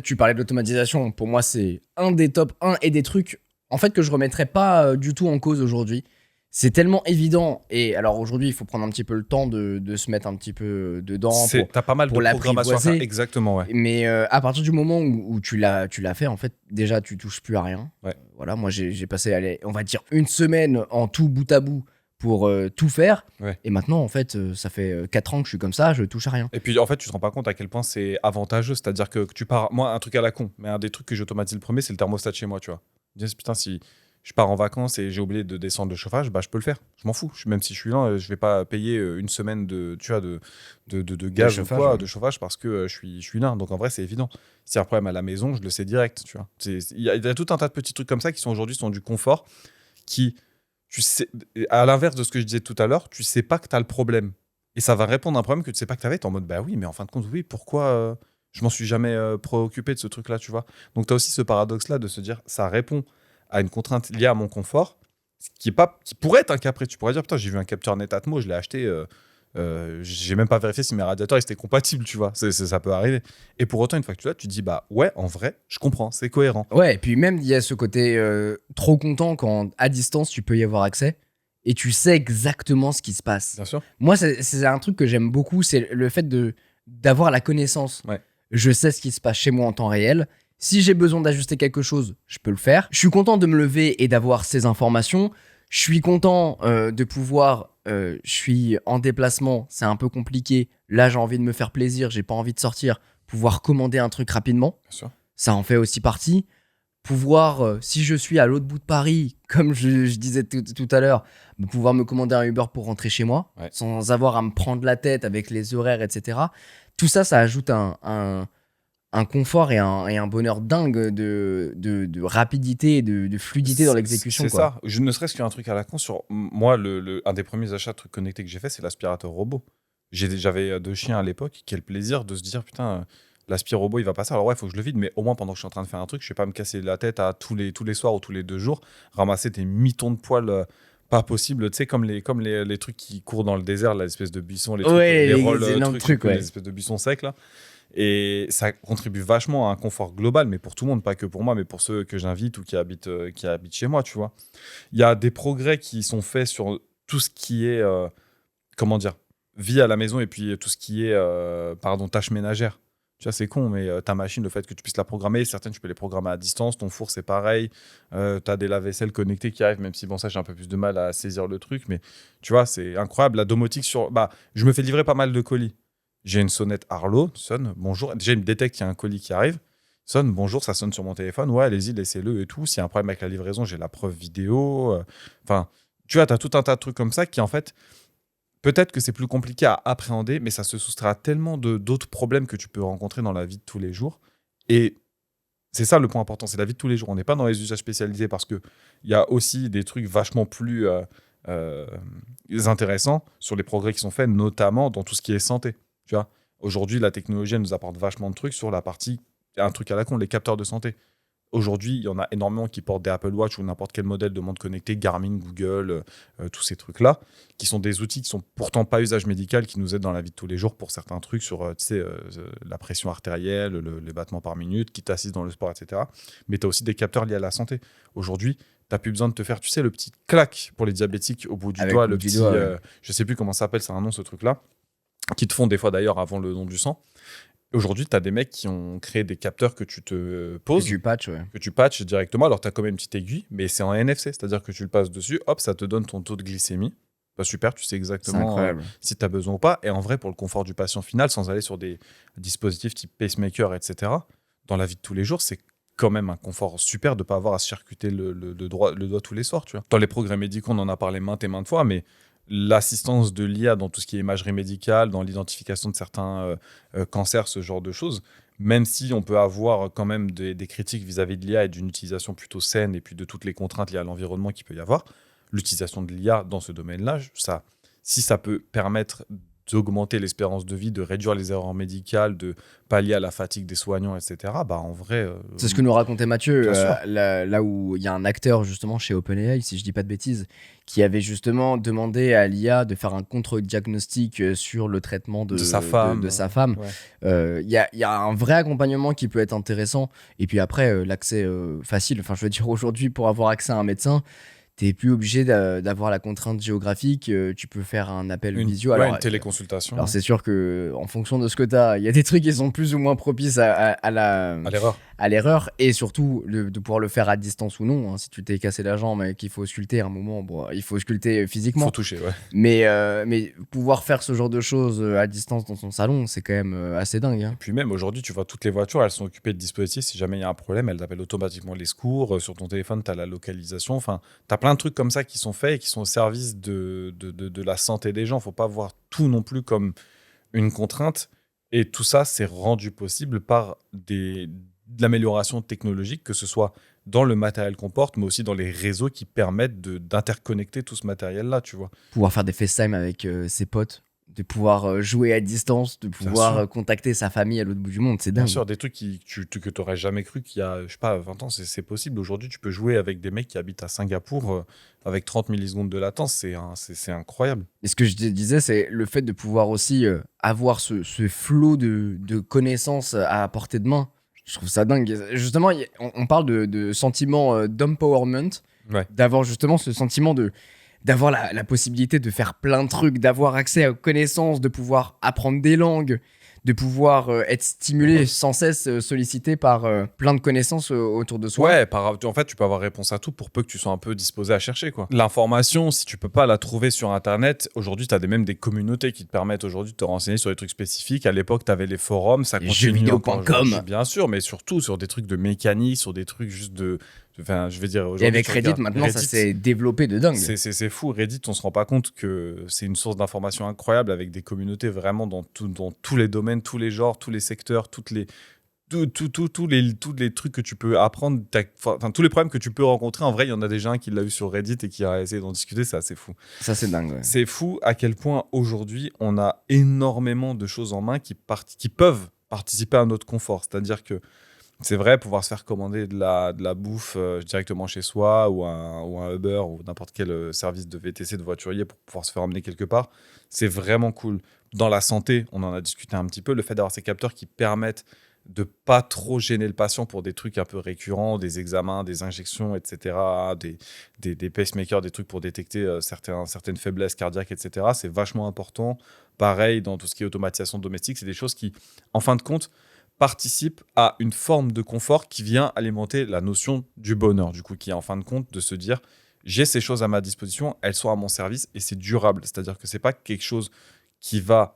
Tu parlais de l'automatisation. Pour moi, c'est un des top 1 et des trucs en fait que je remettrais pas du tout en cause aujourd'hui. C'est tellement évident. Et alors aujourd'hui, il faut prendre un petit peu le temps de se mettre un petit peu dedans. T'as pas mal pour de programmation à faire. l'apprivoiser. Exactement, ouais. Mais à partir du moment où tu l'as fait, en fait, déjà, tu touches plus à rien. Ouais. Voilà, moi, j'ai passé, allez, on va dire, une semaine en tout bout à bout pour tout faire. Ouais. Et maintenant, en fait, ça fait 4 ans que je suis comme ça, je touche à rien. Et puis en fait, tu te rends pas compte à quel point c'est avantageux. C'est-à-dire que tu pars. Moi, un truc à la con, mais un des trucs que j'automatise le premier, c'est le thermostat de chez moi, tu vois. Je me dis, putain, si je pars en vacances et j'ai oublié de descendre le chauffage, bah je peux le faire. Je m'en fous. Même si je suis lent, je vais pas payer une semaine tu vois, de gaz ou chauffage, quoi, ouais. de chauffage parce que je suis lent. Donc en vrai, c'est évident. S'il y a un problème à la maison, je le sais direct, tu vois. Il y a tout un tas de petits trucs comme ça qui sont aujourd'hui sont du confort qui, tu sais, à l'inverse de ce que je disais tout à l'heure, tu sais pas que tu as le problème. Et ça va répondre à un problème que tu sais pas que tu avais. Tu es en mode, bah oui, mais en fin de compte, oui, pourquoi je m'en suis jamais préoccupé de ce truc-là, tu vois. Donc tu as aussi ce paradoxe-là de se dire, ça répond à une contrainte liée à mon confort, qui pourrait être un cas après. Tu pourrais dire, putain, j'ai vu un capteur Netatmo, je l'ai acheté, j'ai même pas vérifié si mes radiateurs étaient compatibles, tu vois. Ça peut arriver. Et pour autant, une fois que tu l'as, tu te dis, bah ouais, en vrai, je comprends, c'est cohérent. Ouais, et puis même, il y a ce côté trop content quand à distance, tu peux y avoir accès et tu sais exactement ce qui se passe. Bien sûr. Moi, c'est un truc que j'aime beaucoup, c'est le fait d'avoir la connaissance. Ouais. Je sais ce qui se passe chez moi en temps réel. Si j'ai besoin d'ajuster quelque chose, je peux le faire. Je suis content de me lever et d'avoir ces informations. Je suis content de pouvoir... je suis en déplacement, c'est un peu compliqué. Là, j'ai envie de me faire plaisir, j'ai pas envie de sortir. Pouvoir commander un truc rapidement, Bien sûr. ça en fait aussi partie. Pouvoir, si je suis à l'autre bout de Paris, comme je disais tout à l'heure, pouvoir me commander un Uber pour rentrer chez moi, Ouais. sans avoir à me prendre la tête avec les horaires, etc. Tout ça, ça ajoute un confort et un bonheur dingue de rapidité et de fluidité dans l'exécution. C'est quoi. ça. Je ne serait-ce qu'un truc à la con sur moi, un des premiers achats de trucs connectés que j'ai fait, c'est l'aspirateur robot. J'avais 2 chiens à l'époque. Quel plaisir de se dire, putain, l'aspire robot, il va passer. Alors ouais, il faut que je le vide, mais au moins pendant que je suis en train de faire un truc, je vais pas me casser la tête à tous les soirs ou tous les 2 jours, ramasser des mitons de poils pas possible. Tu sais, comme les trucs qui courent dans le désert, là, l'espèce de buisson, les trucs, Ouais, les les rolls, énormes trucs, ouais. les espèces de buissons secs, là. Et ça contribue vachement à un confort global, mais pour tout le monde, pas que pour moi, mais pour ceux que j'invite ou qui habitent chez moi, tu vois. Il y a des progrès qui sont faits sur tout ce qui est, comment dire, vie à la maison et puis tout ce qui est, tâches ménagères. Tu vois, c'est con, mais ta machine, le fait que tu puisses la programmer, certaines, tu peux les programmer à distance. Ton four, c'est pareil. Tu as des lave-vaisselle connectés qui arrivent, même si, bon, ça, j'ai un peu plus de mal à saisir le truc. Mais tu vois, c'est incroyable. La domotique je me fais livrer pas mal de colis. J'ai une sonnette Arlo, sonne, bonjour. Déjà, il me détecte qu'il y a un colis qui arrive. Sonne, bonjour, ça sonne sur mon téléphone. Ouais, allez-y, laissez-le et tout. S'il y a un problème avec la livraison, j'ai la preuve vidéo. Enfin, tu vois, tu as tout un tas de trucs comme ça qui, en fait, peut-être que c'est plus compliqué à appréhender, mais ça se soustrait à tellement d'autres problèmes que tu peux rencontrer dans la vie de tous les jours. Et c'est ça le point important, c'est la vie de tous les jours. On n'est pas dans les usages spécialisés parce qu'il y a aussi des trucs vachement plus intéressants sur les progrès qui sont faits, notamment dans tout ce qui est santé. Tu vois, aujourd'hui, la technologie elle nous apporte vachement de trucs sur la partie, un truc à la con, les capteurs de santé. Aujourd'hui, il y en a énormément qui portent des Apple Watch ou n'importe quel modèle de montre connectée, Garmin, Google, tous ces trucs-là, qui sont des outils qui sont pourtant pas usage médical, qui nous aident dans la vie de tous les jours pour certains trucs sur la pression artérielle, les battements par minute, qui t'assistent dans le sport, etc. Mais tu as aussi des capteurs liés à la santé. Aujourd'hui, tu n'as plus besoin de te faire, tu sais, le petit clac pour les diabétiques au bout du doigt, le petit, ouais. Je sais plus comment ça s'appelle, c'est un nom ce truc-là, qui te font des fois d'ailleurs avant le don du sang. Aujourd'hui, tu as des mecs qui ont créé des capteurs que tu te poses. Que tu patches directement. Alors, tu as quand même une petite aiguille, mais c'est en NFC. C'est-à-dire que tu le passes dessus, hop, ça te donne ton taux de glycémie. Bah, super, tu sais exactement si tu as besoin ou pas. Et en vrai, pour le confort du patient final, sans aller sur des dispositifs type pacemaker, etc., dans la vie de tous les jours, c'est quand même un confort super de ne pas avoir à se charcuter le doigt tous les soirs. Tu vois. Dans les progrès médicaux, on en a parlé maintes et maintes fois, mais l'assistance de l'IA dans tout ce qui est imagerie médicale, dans l'identification de certains cancers, ce genre de choses, même si on peut avoir quand même des critiques vis-à-vis de l'IA et d'une utilisation plutôt saine et puis de toutes les contraintes liées à l'environnement qu'il peut y avoir, l'utilisation de l'IA dans ce domaine-là, si ça peut permettre d'augmenter l'espérance de vie, de réduire les erreurs médicales, de pallier à la fatigue des soignants, etc., bah en vrai... c'est ce que nous racontait Mathieu, là où il y a un acteur justement chez OpenAI, si je dis pas de bêtises, qui avait justement demandé à l'IA de faire un contre-diagnostic sur le traitement de sa femme. Il y a un vrai accompagnement qui peut être intéressant. Et puis après, l'accès facile. Enfin, je veux dire, aujourd'hui, pour avoir accès à un médecin, t'es plus obligé d'avoir la contrainte géographique, tu peux faire un appel visio. Alors, une téléconsultation. Alors c'est sûr que en fonction de ce que t'as, il y a des trucs qui sont plus ou moins propices à l'erreur, et surtout de pouvoir le faire à distance ou non. Hein. Si tu t'es cassé la jambe et qu'il faut sculpter à un moment, il faut sculpter physiquement. Il faut toucher, ouais. Mais pouvoir faire ce genre de choses à distance dans son salon, c'est quand même assez dingue. Hein. Et puis même aujourd'hui, tu vois, toutes les voitures, elles sont équipées de dispositifs. Si jamais il y a un problème, elles appellent automatiquement les secours. Sur ton téléphone, tu as la localisation. Enfin, tu as plein de trucs comme ça qui sont faits et qui sont au service de la santé des gens. Faut pas voir tout non plus comme une contrainte. Et tout ça, c'est rendu possible par de l'amélioration technologique, que ce soit dans le matériel qu'on porte, mais aussi dans les réseaux qui permettent d'interconnecter tout ce matériel-là, tu vois. Pouvoir faire des FaceTime avec ses potes, de pouvoir jouer à distance, de pouvoir contacter sa famille à l'autre bout du monde, c'est dingue. Bien sûr, des trucs que tu n'aurais jamais cru qu'il y a, je sais pas, 20 ans, c'est possible. Aujourd'hui, tu peux jouer avec des mecs qui habitent à Singapour avec 30 millisecondes de latence, c'est incroyable. Et ce que je te disais, c'est le fait de pouvoir aussi avoir ce flot de connaissances à portée de main. Je trouve ça dingue. Justement, on parle de sentiment d'empowerment, d'avoir justement ce sentiment d'avoir la possibilité de faire plein de trucs, d'avoir accès aux connaissances, de pouvoir apprendre des langues, de pouvoir être stimulé sans cesse, sollicité par plein de connaissances autour de soi. Ouais, en fait, tu peux avoir réponse à tout pour peu que tu sois un peu disposé à chercher, quoi. L'information, si tu peux pas la trouver sur Internet, aujourd'hui, tu as même des communautés qui te permettent aujourd'hui de te renseigner sur des trucs spécifiques. À l'époque, tu avais les forums, ça continue. Jeuxvideo.com. Bien sûr, mais surtout sur des trucs de mécanique, sur des trucs juste de... Enfin, je vais dire, et avec Reddit, maintenant, ça s'est développé de dingue. C'est fou. Reddit, on se rend pas compte que c'est une source d'information incroyable avec des communautés vraiment dans tous les domaines, tous les genres, tous les secteurs, tous les trucs que tu peux apprendre, tous les problèmes que tu peux rencontrer. En vrai, il y en a déjà un qui l'a eu sur Reddit et qui a essayé d'en discuter. C'est assez fou. Ça, c'est dingue. Ouais. C'est fou à quel point aujourd'hui, on a énormément de choses en main qui peuvent participer à notre confort. C'est-à-dire que C'est vrai, pouvoir se faire commander de la bouffe directement chez soi ou un Uber ou n'importe quel service de VTC, de voiturier pour pouvoir se faire emmener quelque part, c'est vraiment cool. Dans la santé, on en a discuté un petit peu, le fait d'avoir ces capteurs qui permettent de pas trop gêner le patient pour des trucs un peu récurrents, des examens, des injections, etc., des pacemakers, des trucs pour détecter certaines faiblesses cardiaques, etc. C'est vachement important. Pareil, dans tout ce qui est automatisation domestique, c'est des choses qui, en fin de compte, participent à une forme de confort qui vient alimenter la notion du bonheur, du coup, qui est en fin de compte de se dire j'ai ces choses à ma disposition, elles sont à mon service et c'est durable. C'est-à-dire que c'est pas quelque chose qui va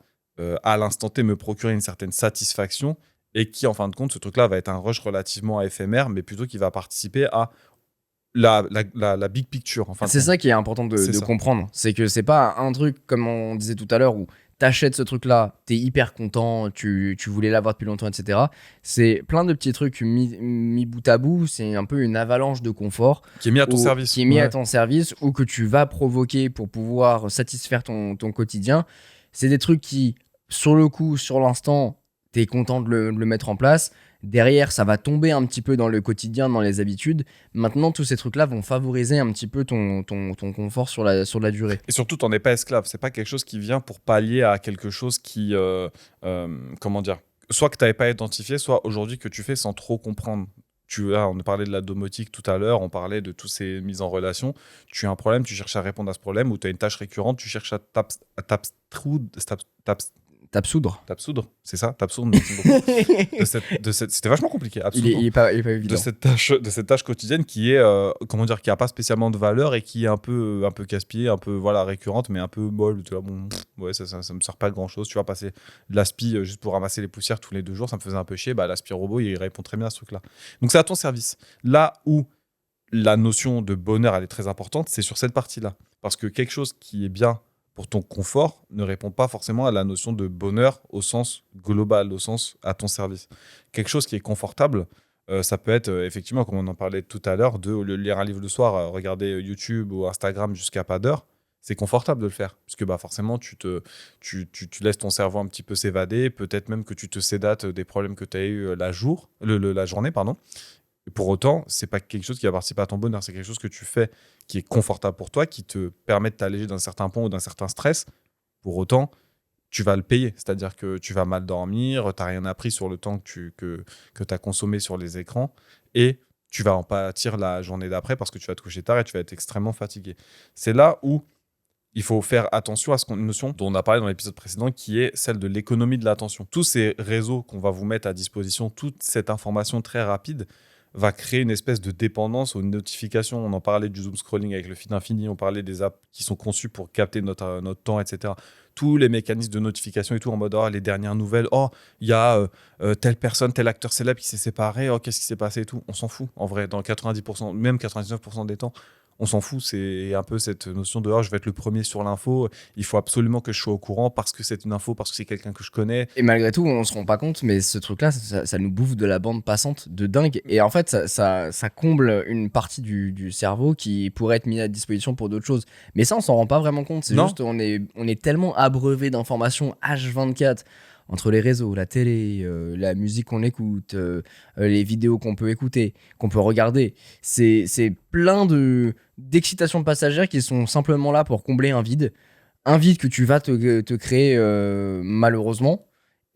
à l'instant T me procurer une certaine satisfaction et qui, en fin de compte, ce truc-là va être un rush relativement éphémère, mais plutôt qui va participer à la big picture. En fin de C'est compte. ça qui est important C'est de ça. comprendre. C'est que c'est pas un truc, comme on disait tout à l'heure, où t'achètes ce truc-là, t'es hyper content, tu voulais l'avoir depuis longtemps, etc. C'est plein de petits trucs mis bout à bout. C'est un peu une avalanche de confort Qui est mis à ton service. qui est mis Ouais. à ton service ou que tu vas provoquer pour pouvoir satisfaire ton quotidien. C'est des trucs qui, sur le coup, sur l'instant, t'es content de le mettre en place. Derrière, ça va tomber un petit peu dans le quotidien, dans les habitudes. Maintenant, tous ces trucs-là vont favoriser un petit peu ton confort sur la durée. Et surtout, t'en es pas esclave. C'est pas quelque chose qui vient pour pallier à quelque chose qui, comment dire, soit que t'avais pas identifié, soit aujourd'hui que tu fais sans trop comprendre. On parlait de la domotique tout à l'heure, on parlait de toutes ces mises en relation. Tu as un problème, tu cherches à répondre à ce problème, ou tu as une tâche récurrente, tu cherches à t'absoudre, c'est ça, t'absoudre, merci beaucoup. C'était vachement compliqué, absolument. Il est pas évident. De cette tâche quotidienne qui est, comment dire, qui a pas spécialement de valeur et qui est un peu casse-pied, un peu voilà récurrente, mais un peu molle. Tu vois, bon, ouais, ça me sert pas à grand chose. Tu vas passer de l'aspi juste pour ramasser les poussières tous les 2 jours, ça me faisait un peu chier. Bah, l'aspi robot, il répond très bien à ce truc-là. Donc c'est à ton service. Là où la notion de bonheur elle est très importante, c'est sur cette partie-là, parce que quelque chose qui est bien pour ton confort ne répond pas forcément à la notion de bonheur au sens global, au sens à ton service. Quelque chose qui est confortable, ça peut être effectivement, comme on en parlait tout à l'heure, au lieu de lire un livre le soir, regarder YouTube ou Instagram jusqu'à pas d'heure, c'est confortable de le faire. Parce que bah, forcément, tu laisses ton cerveau un petit peu s'évader, peut-être même que tu te sédates des problèmes que tu as eu la journée, pardon. Et pour autant, c'est pas quelque chose qui va participer à ton bonheur, c'est quelque chose que tu fais qui est confortable pour toi, qui te permet de t'alléger d'un certain point ou d'un certain stress. Pour autant, tu vas le payer. C'est-à-dire que tu vas mal dormir, tu n'as rien appris sur le temps que tu as consommé sur les écrans et tu vas en pâtir la journée d'après parce que tu vas te coucher tard et tu vas être extrêmement fatigué. C'est là où il faut faire attention à une notion dont on a parlé dans l'épisode précédent, qui est celle de l'économie de l'attention. Tous ces réseaux qu'on va vous mettre à disposition, toute cette information très rapide, va créer une espèce de dépendance aux notifications. On en parlait du doom scrolling avec le feed infini, on parlait des apps qui sont conçues pour capter notre temps, etc. Tous les mécanismes de notification et tout, en mode les dernières nouvelles, il y a telle personne, tel acteur célèbre qui s'est séparé, qu'est-ce qui s'est passé et tout. On s'en fout, en vrai, dans 90%, même 99% des temps. On s'en fout, c'est un peu cette notion de je vais être le premier sur l'info, il faut absolument que je sois au courant parce que c'est une info, parce que c'est quelqu'un que je connais. Et malgré tout, on se rend pas compte, mais ce truc-là, ça nous bouffe de la bande passante de dingue. Et en fait, ça comble une partie du cerveau qui pourrait être mise à disposition pour d'autres choses. Mais ça, on s'en rend pas vraiment compte. C'est juste, on est tellement abreuvé d'informations H24 entre les réseaux, la télé, la musique qu'on écoute, les vidéos qu'on peut écouter, qu'on peut regarder. C'est plein d'excitations passagères qui sont simplement là pour combler un vide que tu vas te créer malheureusement.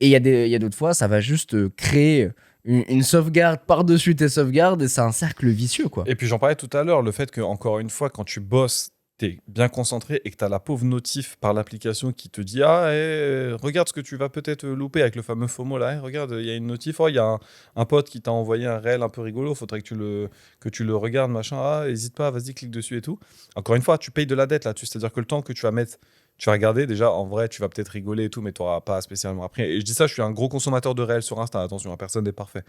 Et il y a d'autres fois, ça va juste créer une sauvegarde par-dessus tes sauvegardes et c'est un cercle vicieux, quoi. Et puis j'en parlais tout à l'heure, le fait que, encore une fois, quand tu bosses, t'es bien concentré et que t'as la pauvre notif par l'application qui te dit regarde ce que tu vas peut-être louper avec le fameux FOMO là, regarde, il y a une notif, il y a un pote qui t'a envoyé un réel un peu rigolo, faudrait que tu le regardes, machin, hésite pas, vas-y, clique dessus et tout. Encore une fois, tu payes de la dette là-dessus, c'est-à-dire que le temps que tu vas mettre, tu vas regarder, déjà, en vrai, tu vas peut-être rigoler et tout, mais tu n'auras pas spécialement appris. Et je dis ça, je suis un gros consommateur de réels sur Insta, attention, personne n'est parfait.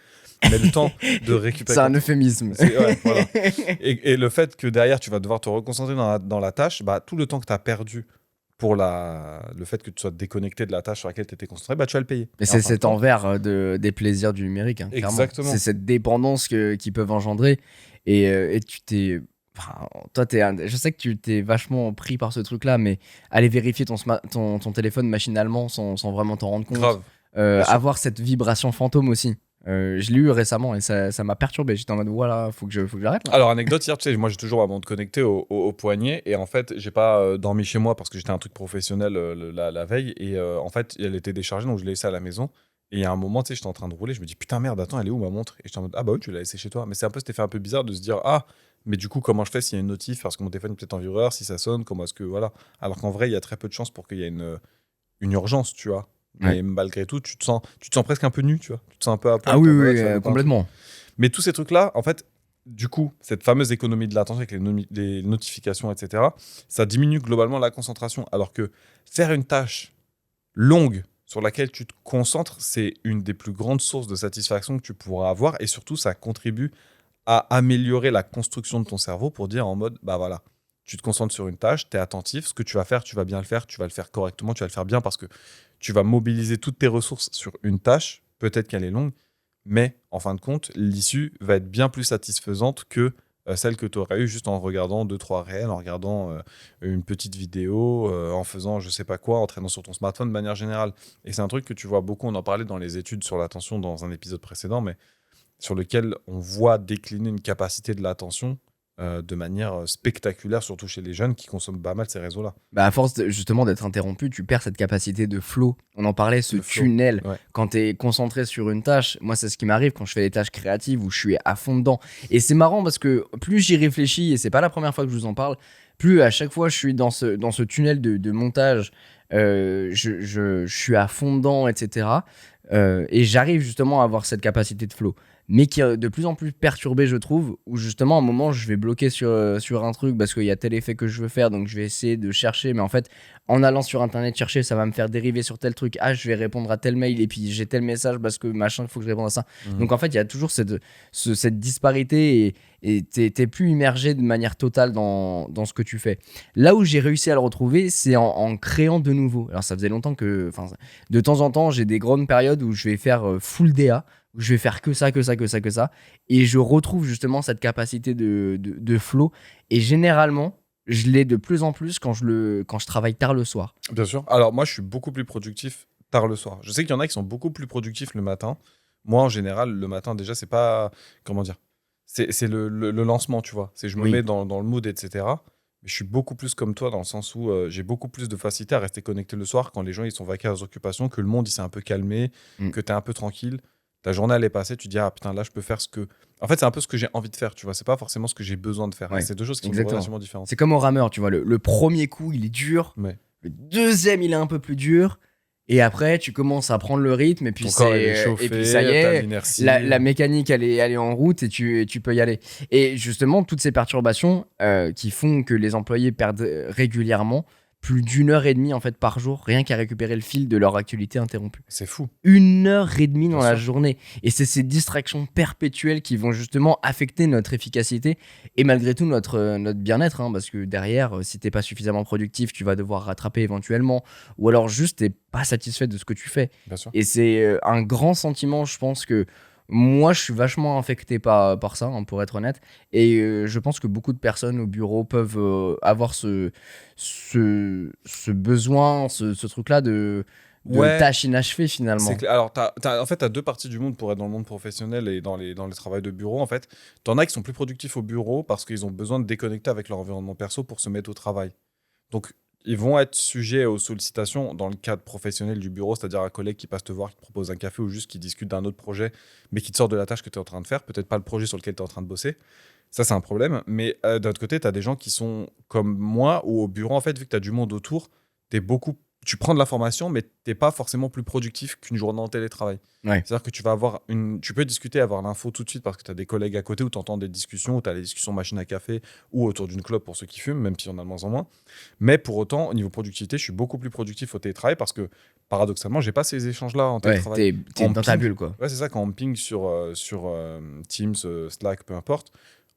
Mais le temps de récupérer... C'est un euphémisme. Ouais, voilà. Et le fait que derrière, tu vas devoir te reconcentrer dans la tâche, bah, tout le temps que tu as perdu pour le fait que tu sois déconnecté de la tâche sur laquelle tu étais concentré, bah, tu vas le payer. Mais c'est cet envers des plaisirs du numérique. Hein, exactement. C'est cette dépendance qu'ils peuvent engendrer. Et tu t'es... Enfin, toi, je sais que tu t'es vachement pris par ce truc-là, mais aller vérifier ton téléphone machinalement sans vraiment t'en rendre compte. Grave. Avoir cette vibration fantôme aussi. Je l'ai eu récemment et ça m'a perturbé. J'étais en mode voilà, faut que j'arrête là. Alors, anecdote, hier, tu sais, moi j'ai toujours ma montre connectée au poignet et en fait, j'ai pas dormi chez moi parce que j'étais un truc professionnel la veille et en fait, elle était déchargée donc je l'ai laissée à la maison. Et il y a un moment, tu sais, j'étais en train de rouler, je me dis putain, merde, attends, elle est où ma montre? Et j'étais en mode ah bah oui, tu l'as laissée chez toi. Mais c'est un peu cet effet un peu bizarre de se dire ah, mais du coup, comment je fais s'il y a une notif parce que mon téléphone est peut-être en vibreur, si ça sonne, comment est-ce que voilà. Alors qu'en vrai, il y a très peu de chances pour qu'il y ait une urgence, tu vois. Ouais. Mais malgré tout, tu te sens presque un peu nu, tu vois. Tu te sens un peu à poil, Ah oui, t'es en mode, oui, ah, tu vas louper un truc. complètement. Mais tous ces trucs-là, en fait, du coup, cette fameuse économie de l'attention avec les notifications, etc., ça diminue globalement la concentration. Alors que faire une tâche longue sur laquelle tu te concentres, c'est une des plus grandes sources de satisfaction que tu pourras avoir. Et surtout, ça contribue à améliorer la construction de ton cerveau pour dire en mode, bah voilà, tu te concentres sur une tâche, tu es attentif, ce que tu vas faire, tu vas bien le faire, tu vas le faire correctement, tu vas le faire bien parce que tu vas mobiliser toutes tes ressources sur une tâche, peut-être qu'elle est longue, mais en fin de compte, l'issue va être bien plus satisfaisante que celle que tu aurais eue juste en regardant 2-3 réels, en regardant une petite vidéo, en faisant je sais pas quoi, en traînant sur ton smartphone de manière générale. Et c'est un truc que tu vois beaucoup, on en parlait dans les études sur l'attention dans un épisode précédent, mais sur lequel on voit décliner une capacité de l'attention de manière spectaculaire, surtout chez les jeunes qui consomment pas mal ces réseaux-là. Bah à force justement d'être interrompu, tu perds cette capacité de flow. On en parlait, ce Le flow. tunnel. Ouais. Quand tu es concentré sur une tâche, moi c'est ce qui m'arrive quand je fais des tâches créatives où je suis à fond dedans. Et c'est marrant parce que plus j'y réfléchis, et c'est pas la première fois que je vous en parle, plus à chaque fois je suis dans ce tunnel de montage, je suis à fond dedans, etc. Et j'arrive justement à avoir cette capacité de flow. Mais qui est de plus en plus perturbé, je trouve, où justement, à un moment, je vais bloquer sur un truc parce qu'il y a tel effet que je veux faire, donc je vais essayer de chercher, mais en fait, en allant sur Internet chercher, ça va me faire dériver sur tel truc, ah, je vais répondre à tel mail, et puis j'ai tel message parce que machin, il faut que je réponde à ça. Donc en fait, il y a toujours cette disparité, et t'es plus immergé de manière totale dans ce que tu fais. Là où j'ai réussi à le retrouver, c'est en créant de nouveau. Alors ça faisait longtemps que, de temps en temps, j'ai des grandes périodes où je vais faire full DA, où je vais faire que ça, que ça, que ça, que ça. Et je retrouve justement cette capacité de flow. Et généralement, je l'ai de plus en plus quand je travaille tard le soir. Bien sûr. Alors moi, je suis beaucoup plus productif tard le soir. Je sais qu'il y en a qui sont beaucoup plus productifs le matin. Moi, en général, le matin, déjà, c'est pas... Comment dire? C'est le lancement, tu vois. C'est je me Oui. mets dans le mood, etc. Mais je suis beaucoup plus comme toi dans le sens où j'ai beaucoup plus de facilité à rester connecté le soir quand les gens ils sont vaqués à leurs occupations, que le monde il s'est un peu calmé, Mm. que tu es un peu tranquille. Ta journée elle est passée, tu dis ah putain là je peux faire ce que... En fait c'est un peu ce que j'ai envie de faire, tu vois. C'est pas forcément ce que j'ai besoin de faire. Et Ouais, c'est deux choses qui sont exactement. relativement différentes. C'est comme au rameur, tu vois. Le premier coup, il est dur. Mais Le deuxième, il est un peu plus dur. Et après, tu commences à prendre le rythme. Et puis, ton corps il est et puis ça y chauffé, t'as est, l'inertie. la mécanique, elle est en route et tu peux y aller. Et justement, toutes ces perturbations qui font que les employés perdent régulièrement plus d'1 heure et demie en fait, par jour, rien qu'à récupérer le fil de leur actualité interrompue. C'est fou. 1 heure et demie dans Bien la sûr. journée. Et c'est ces distractions perpétuelles qui vont justement affecter notre efficacité et malgré tout notre bien-être. Hein, parce que derrière, si t'es pas suffisamment productif, tu vas devoir rattraper éventuellement. Ou alors juste, t'es pas satisfait de ce que tu fais. Bien sûr. Et c'est un grand sentiment, je pense que moi, je suis vachement affecté par ça, hein, pour être honnête. Et je pense que beaucoup de personnes au bureau peuvent avoir ce besoin, ce truc-là de Ouais, tâches inachevées c'est finalement. clair. Alors, en fait, tu as deux parties du monde pour être dans le monde professionnel et dans les travails de bureau. En fait, t'en as qui sont plus productifs au bureau parce qu'ils ont besoin de déconnecter avec leur environnement perso pour se mettre au travail. Donc, ils vont être sujets aux sollicitations dans le cadre professionnel du bureau, c'est-à-dire un collègue qui passe te voir, qui te propose un café ou juste qui discute d'un autre projet, mais qui te sort de la tâche que tu es en train de faire, peut-être pas le projet sur lequel tu es en train de bosser. Ça, c'est un problème. Mais d'un autre côté, tu as des gens qui sont comme moi, ou au bureau, en fait, vu que tu as du monde autour, tu prends de l'information, mais t'es pas forcément plus productif qu'une journée en télétravail. Ouais. C'est-à-dire que tu peux discuter, avoir l'info tout de suite parce que tu as des collègues à côté où tu entends des discussions, où tu as les discussions machine à café ou autour d'une clope pour ceux qui fument, même s'il y en a de moins en moins. Mais pour autant, au niveau productivité, je suis beaucoup plus productif au télétravail parce que paradoxalement, j'ai pas ces échanges-là en Ouais, télétravail. t'es Quand on dans ta ping- bulle quoi. Ouais, c'est ça, quand on ping sur Teams, Slack, peu importe,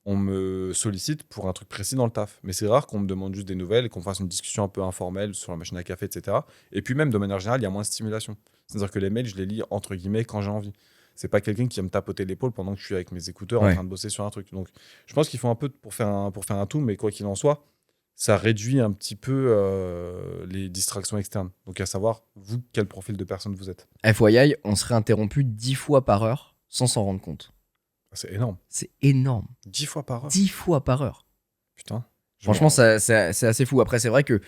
on me sollicite pour un truc précis dans le taf. Mais c'est rare qu'on me demande juste des nouvelles et qu'on fasse une discussion un peu informelle sur la machine à café, etc. Et puis même, de manière générale, il y a moins de stimulation. C'est-à-dire que les mails, je les lis entre guillemets quand j'ai envie. C'est pas quelqu'un qui va me tapoter l'épaule pendant que je suis avec mes écouteurs en Ouais. train de bosser sur un truc. Donc, je pense qu'il faut un peu pour faire un tout, mais quoi qu'il en soit, ça réduit un petit peu les distractions externes. Donc, à savoir, vous, quel profil de personne vous êtes. FYI, on serait interrompu 10 fois par heure sans s'en rendre compte. C'est énorme. C'est énorme. 10 fois par heure. 10 fois par heure. Putain. Franchement, c'est assez fou. Après, c'est vrai que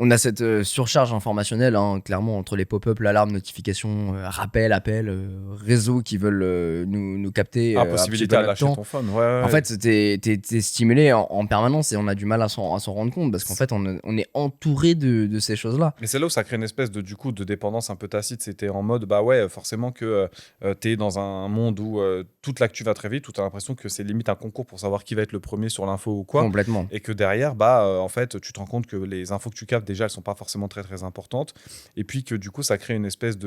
on a cette surcharge informationnelle, hein, clairement, entre les pop-up, l'alarme, notifications, rappels, appels, réseaux qui veulent nous capter. Possibilité à lâcher ton phone. Ouais. En fait, t'es stimulé en permanence et on a du mal à s'en rendre compte parce qu'en fait, on est entouré de ces choses-là. Mais c'est là où ça crée une espèce de, du coup, de dépendance un peu tacite. C'était en mode, bah ouais, forcément que t'es dans un monde où toute l'actu va très vite, où t'as l'impression que c'est limite un concours pour savoir qui va être le premier sur l'info ou quoi. Complètement. Et que derrière, en fait, tu te rends compte que les infos que tu captes, déjà, elles sont pas forcément très, très importantes. Et puis que du coup, ça crée une espèce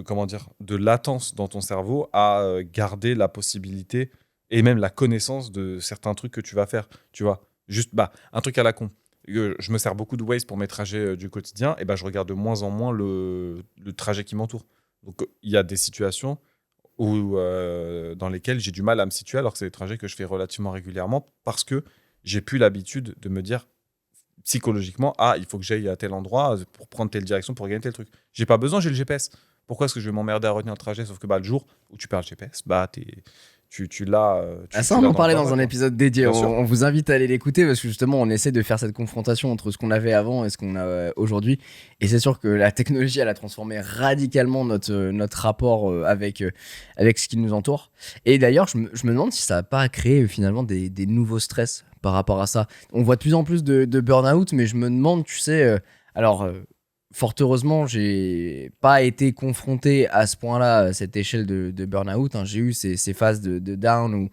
comment dire, de latence dans ton cerveau à garder la possibilité et même la connaissance de certains trucs que tu vas faire. Tu vois, juste, un truc à la con. Je me sers beaucoup de Waze pour mes trajets du quotidien, et je regarde de moins en moins le trajet qui m'entoure. Donc il y a des situations dans lesquelles j'ai du mal à me situer, alors que c'est des trajets que je fais relativement régulièrement, parce que j'ai plus l'habitude de me dire psychologiquement, il faut que j'aille à tel endroit pour prendre telle direction, pour gagner tel truc. J'ai pas besoin, j'ai le GPS. Pourquoi est-ce que je vais m'emmerder à retenir le trajet? Sauf que le jour où tu perds le GPS, tu l'as. Ça, on en parlait dans un quoi. épisode dédié. Bien sûr. On vous invite à aller l'écouter parce que justement, on essaie de faire cette confrontation entre ce qu'on avait avant et ce qu'on a aujourd'hui. Et c'est sûr que la technologie, elle a transformé radicalement notre rapport avec ce qui nous entoure. Et d'ailleurs, je me demande si ça n'a pas créé finalement des nouveaux stress par rapport à ça. On voit de plus en plus de burn-out, mais je me demande, tu sais, fort heureusement, j'ai pas été confronté à ce point-là, à cette échelle de burn-out. Hein. J'ai eu ces phases de down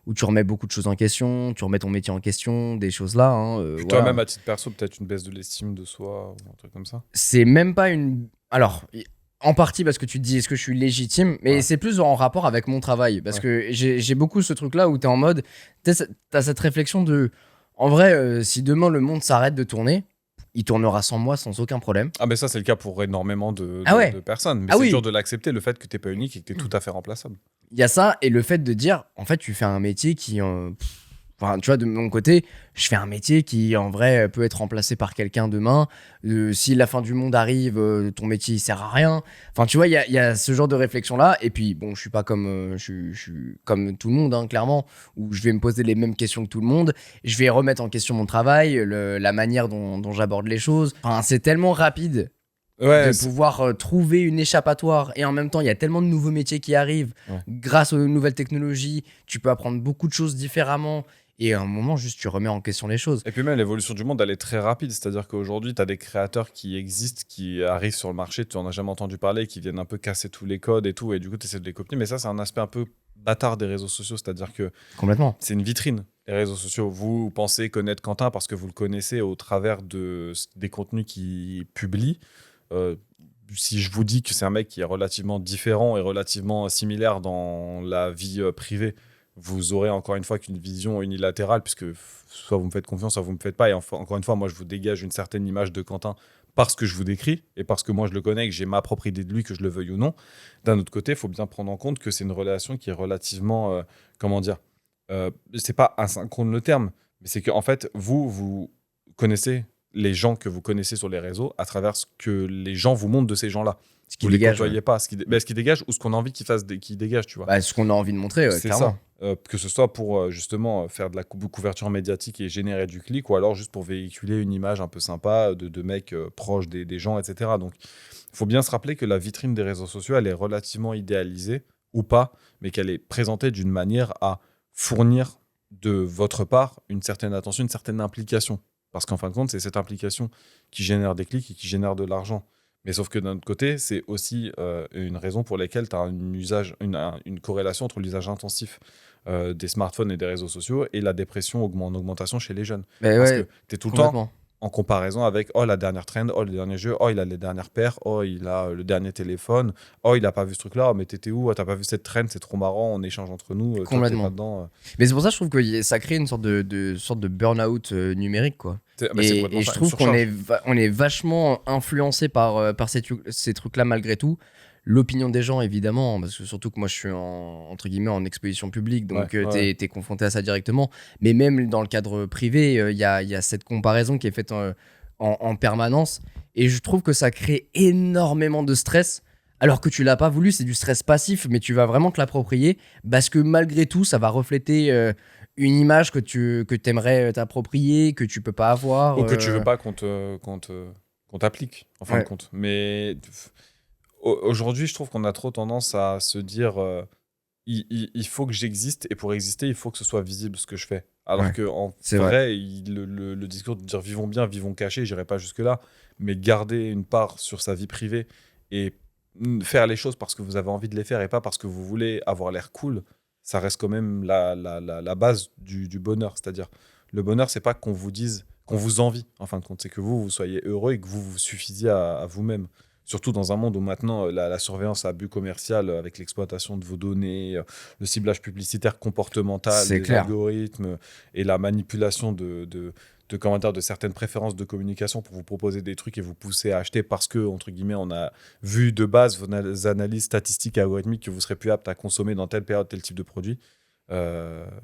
où tu remets beaucoup de choses en question, tu remets ton métier en question, des choses là. Hein, Puis voilà. toi-même, à titre perso, peut-être une baisse de l'estime de soi ou un truc comme ça. C'est même pas une. Alors, en partie parce que tu te dis est-ce que je suis légitime, mais c'est plus en rapport avec mon travail. Parce que j'ai beaucoup ce truc-là où t'es en mode. T'as cette réflexion de. En vrai, si demain le monde s'arrête de tourner, il tournera sans moi sans aucun problème. Mais ça, c'est le cas pour énormement de personnes. Mais c'est dur de l'accepter, le fait que t'es pas unique et que t'es tout à fait remplaçable. Il y a ça, et le fait de dire, en fait, tu fais un métier qui... Enfin, tu vois, de mon côté, je fais un métier qui, en vrai, peut être remplacé par quelqu'un demain. Si la fin du monde arrive, ton métier, il sert à rien. Enfin, tu vois, il y a ce genre de réflexion-là. Et puis, bon, je suis pas comme... je suis comme tout le monde, hein, clairement, où je vais me poser les mêmes questions que tout le monde. Je vais remettre en question mon travail, la manière dont j'aborde les choses. Enfin, c'est tellement rapide de pouvoir trouver une échappatoire. Et en même temps, il y a tellement de nouveaux métiers qui arrivent. Grâce aux nouvelles technologies, tu peux apprendre beaucoup de choses différemment. Et à un moment, juste, tu remets en question les choses. Et puis même, l'évolution du monde, elle est très rapide. C'est-à-dire qu'aujourd'hui, tu as des créateurs qui existent, qui arrivent sur le marché, tu en as jamais entendu parler, qui viennent un peu casser tous les codes et tout. Et du coup, tu essaies de les copier. Mais ça, c'est un aspect un peu bâtard des réseaux sociaux. C'est-à-dire que complètement, c'est une vitrine, les réseaux sociaux. Vous pensez connaître Quentin parce que vous le connaissez au travers des contenus qu'il publie. Si je vous dis que c'est un mec qui est relativement différent et relativement similaire dans la vie privée, vous aurez encore une fois qu'une vision unilatérale, puisque soit vous me faites confiance, soit vous me faites pas. Et encore une fois, moi, je vous dégage une certaine image de Quentin parce que je vous décris et parce que moi, je le connais et que j'ai ma propre idée de lui, que je le veuille ou non. D'un autre côté, il faut bien prendre en compte que c'est une relation qui est relativement, c'est pas asynchrone le terme, mais c'est qu'en fait, vous connaissez les gens que vous connaissez sur les réseaux à travers ce que les gens vous montrent de ces gens-là. Ce qui vous les dégage, côtoyez pas, ce qui dégage ou ce qu'on a envie qu'ils dégagent, tu vois. Ce qu'on a envie de montrer, c'est clairement. ça. Que ce soit pour justement faire de la couverture médiatique et générer du clic, ou alors juste pour véhiculer une image un peu sympa de mecs proches des gens, etc. Donc, il faut bien se rappeler que la vitrine des réseaux sociaux, elle est relativement idéalisée, ou pas, mais qu'elle est présentée d'une manière à fournir de votre part une certaine attention, une certaine implication. Parce qu'en fin de compte, c'est cette implication qui génère des clics et qui génère de l'argent. Mais sauf que d'un autre côté, c'est aussi une raison pour laquelle tu as une corrélation entre l'usage intensif des smartphones et des réseaux sociaux et la dépression en augmentation chez les jeunes. Parce que tu es tout le temps en comparaison avec la dernière trend, le dernier jeu, il a les dernières paires, il a le dernier téléphone, il a pas vu ce truc-là, mais t'étais où? T'as pas vu cette trend, c'est trop marrant, on échange entre nous, toi t'es pas dedans. Mais c'est pour ça que je trouve que ça crée une sorte de burn-out numérique, quoi. Et je trouve qu'on est vachement influencé par ces trucs-là malgré tout. L'opinion des gens, évidemment, parce que surtout que moi je suis entre guillemets en exposition publique, donc t'es confronté à ça directement. Mais même dans le cadre privé, il y a cette comparaison qui est faite en permanence. Et je trouve que ça crée énormément de stress Alors que tu l'as pas voulu, c'est du stress passif, mais tu vas vraiment te l'approprier parce que malgré tout, ça va refléter une image que t'aimerais t'approprier, que tu peux pas avoir. Ou que tu veux pas qu'on t'applique, en fin de Ouais, compte. Mais aujourd'hui, je trouve qu'on a trop tendance à se dire il faut que j'existe, et pour exister, il faut que ce soit visible ce que je fais. Alors ouais, que en c'est vrai. vrai, le discours de dire vivons bien, vivons cachés, j'irai pas jusque-là, mais garder une part sur sa vie privée et faire les choses parce que vous avez envie de les faire et pas parce que vous voulez avoir l'air cool, ça reste quand même la base du bonheur. C'est-à-dire, le bonheur, c'est pas qu'on vous dise, qu'on vous envie, en fin de compte, c'est que vous soyez heureux et que vous vous suffisiez à vous-même. Surtout dans un monde où maintenant la surveillance à but commercial avec l'exploitation de vos données, le ciblage publicitaire comportemental C'est des clair. algorithmes et la manipulation de comment dire, de certaines préférences de communication pour vous proposer des trucs et vous pousser à acheter parce que, entre guillemets, on a vu de base vos analyses statistiques et algorithmiques que vous serez plus apte à consommer dans telle période tel type de produit.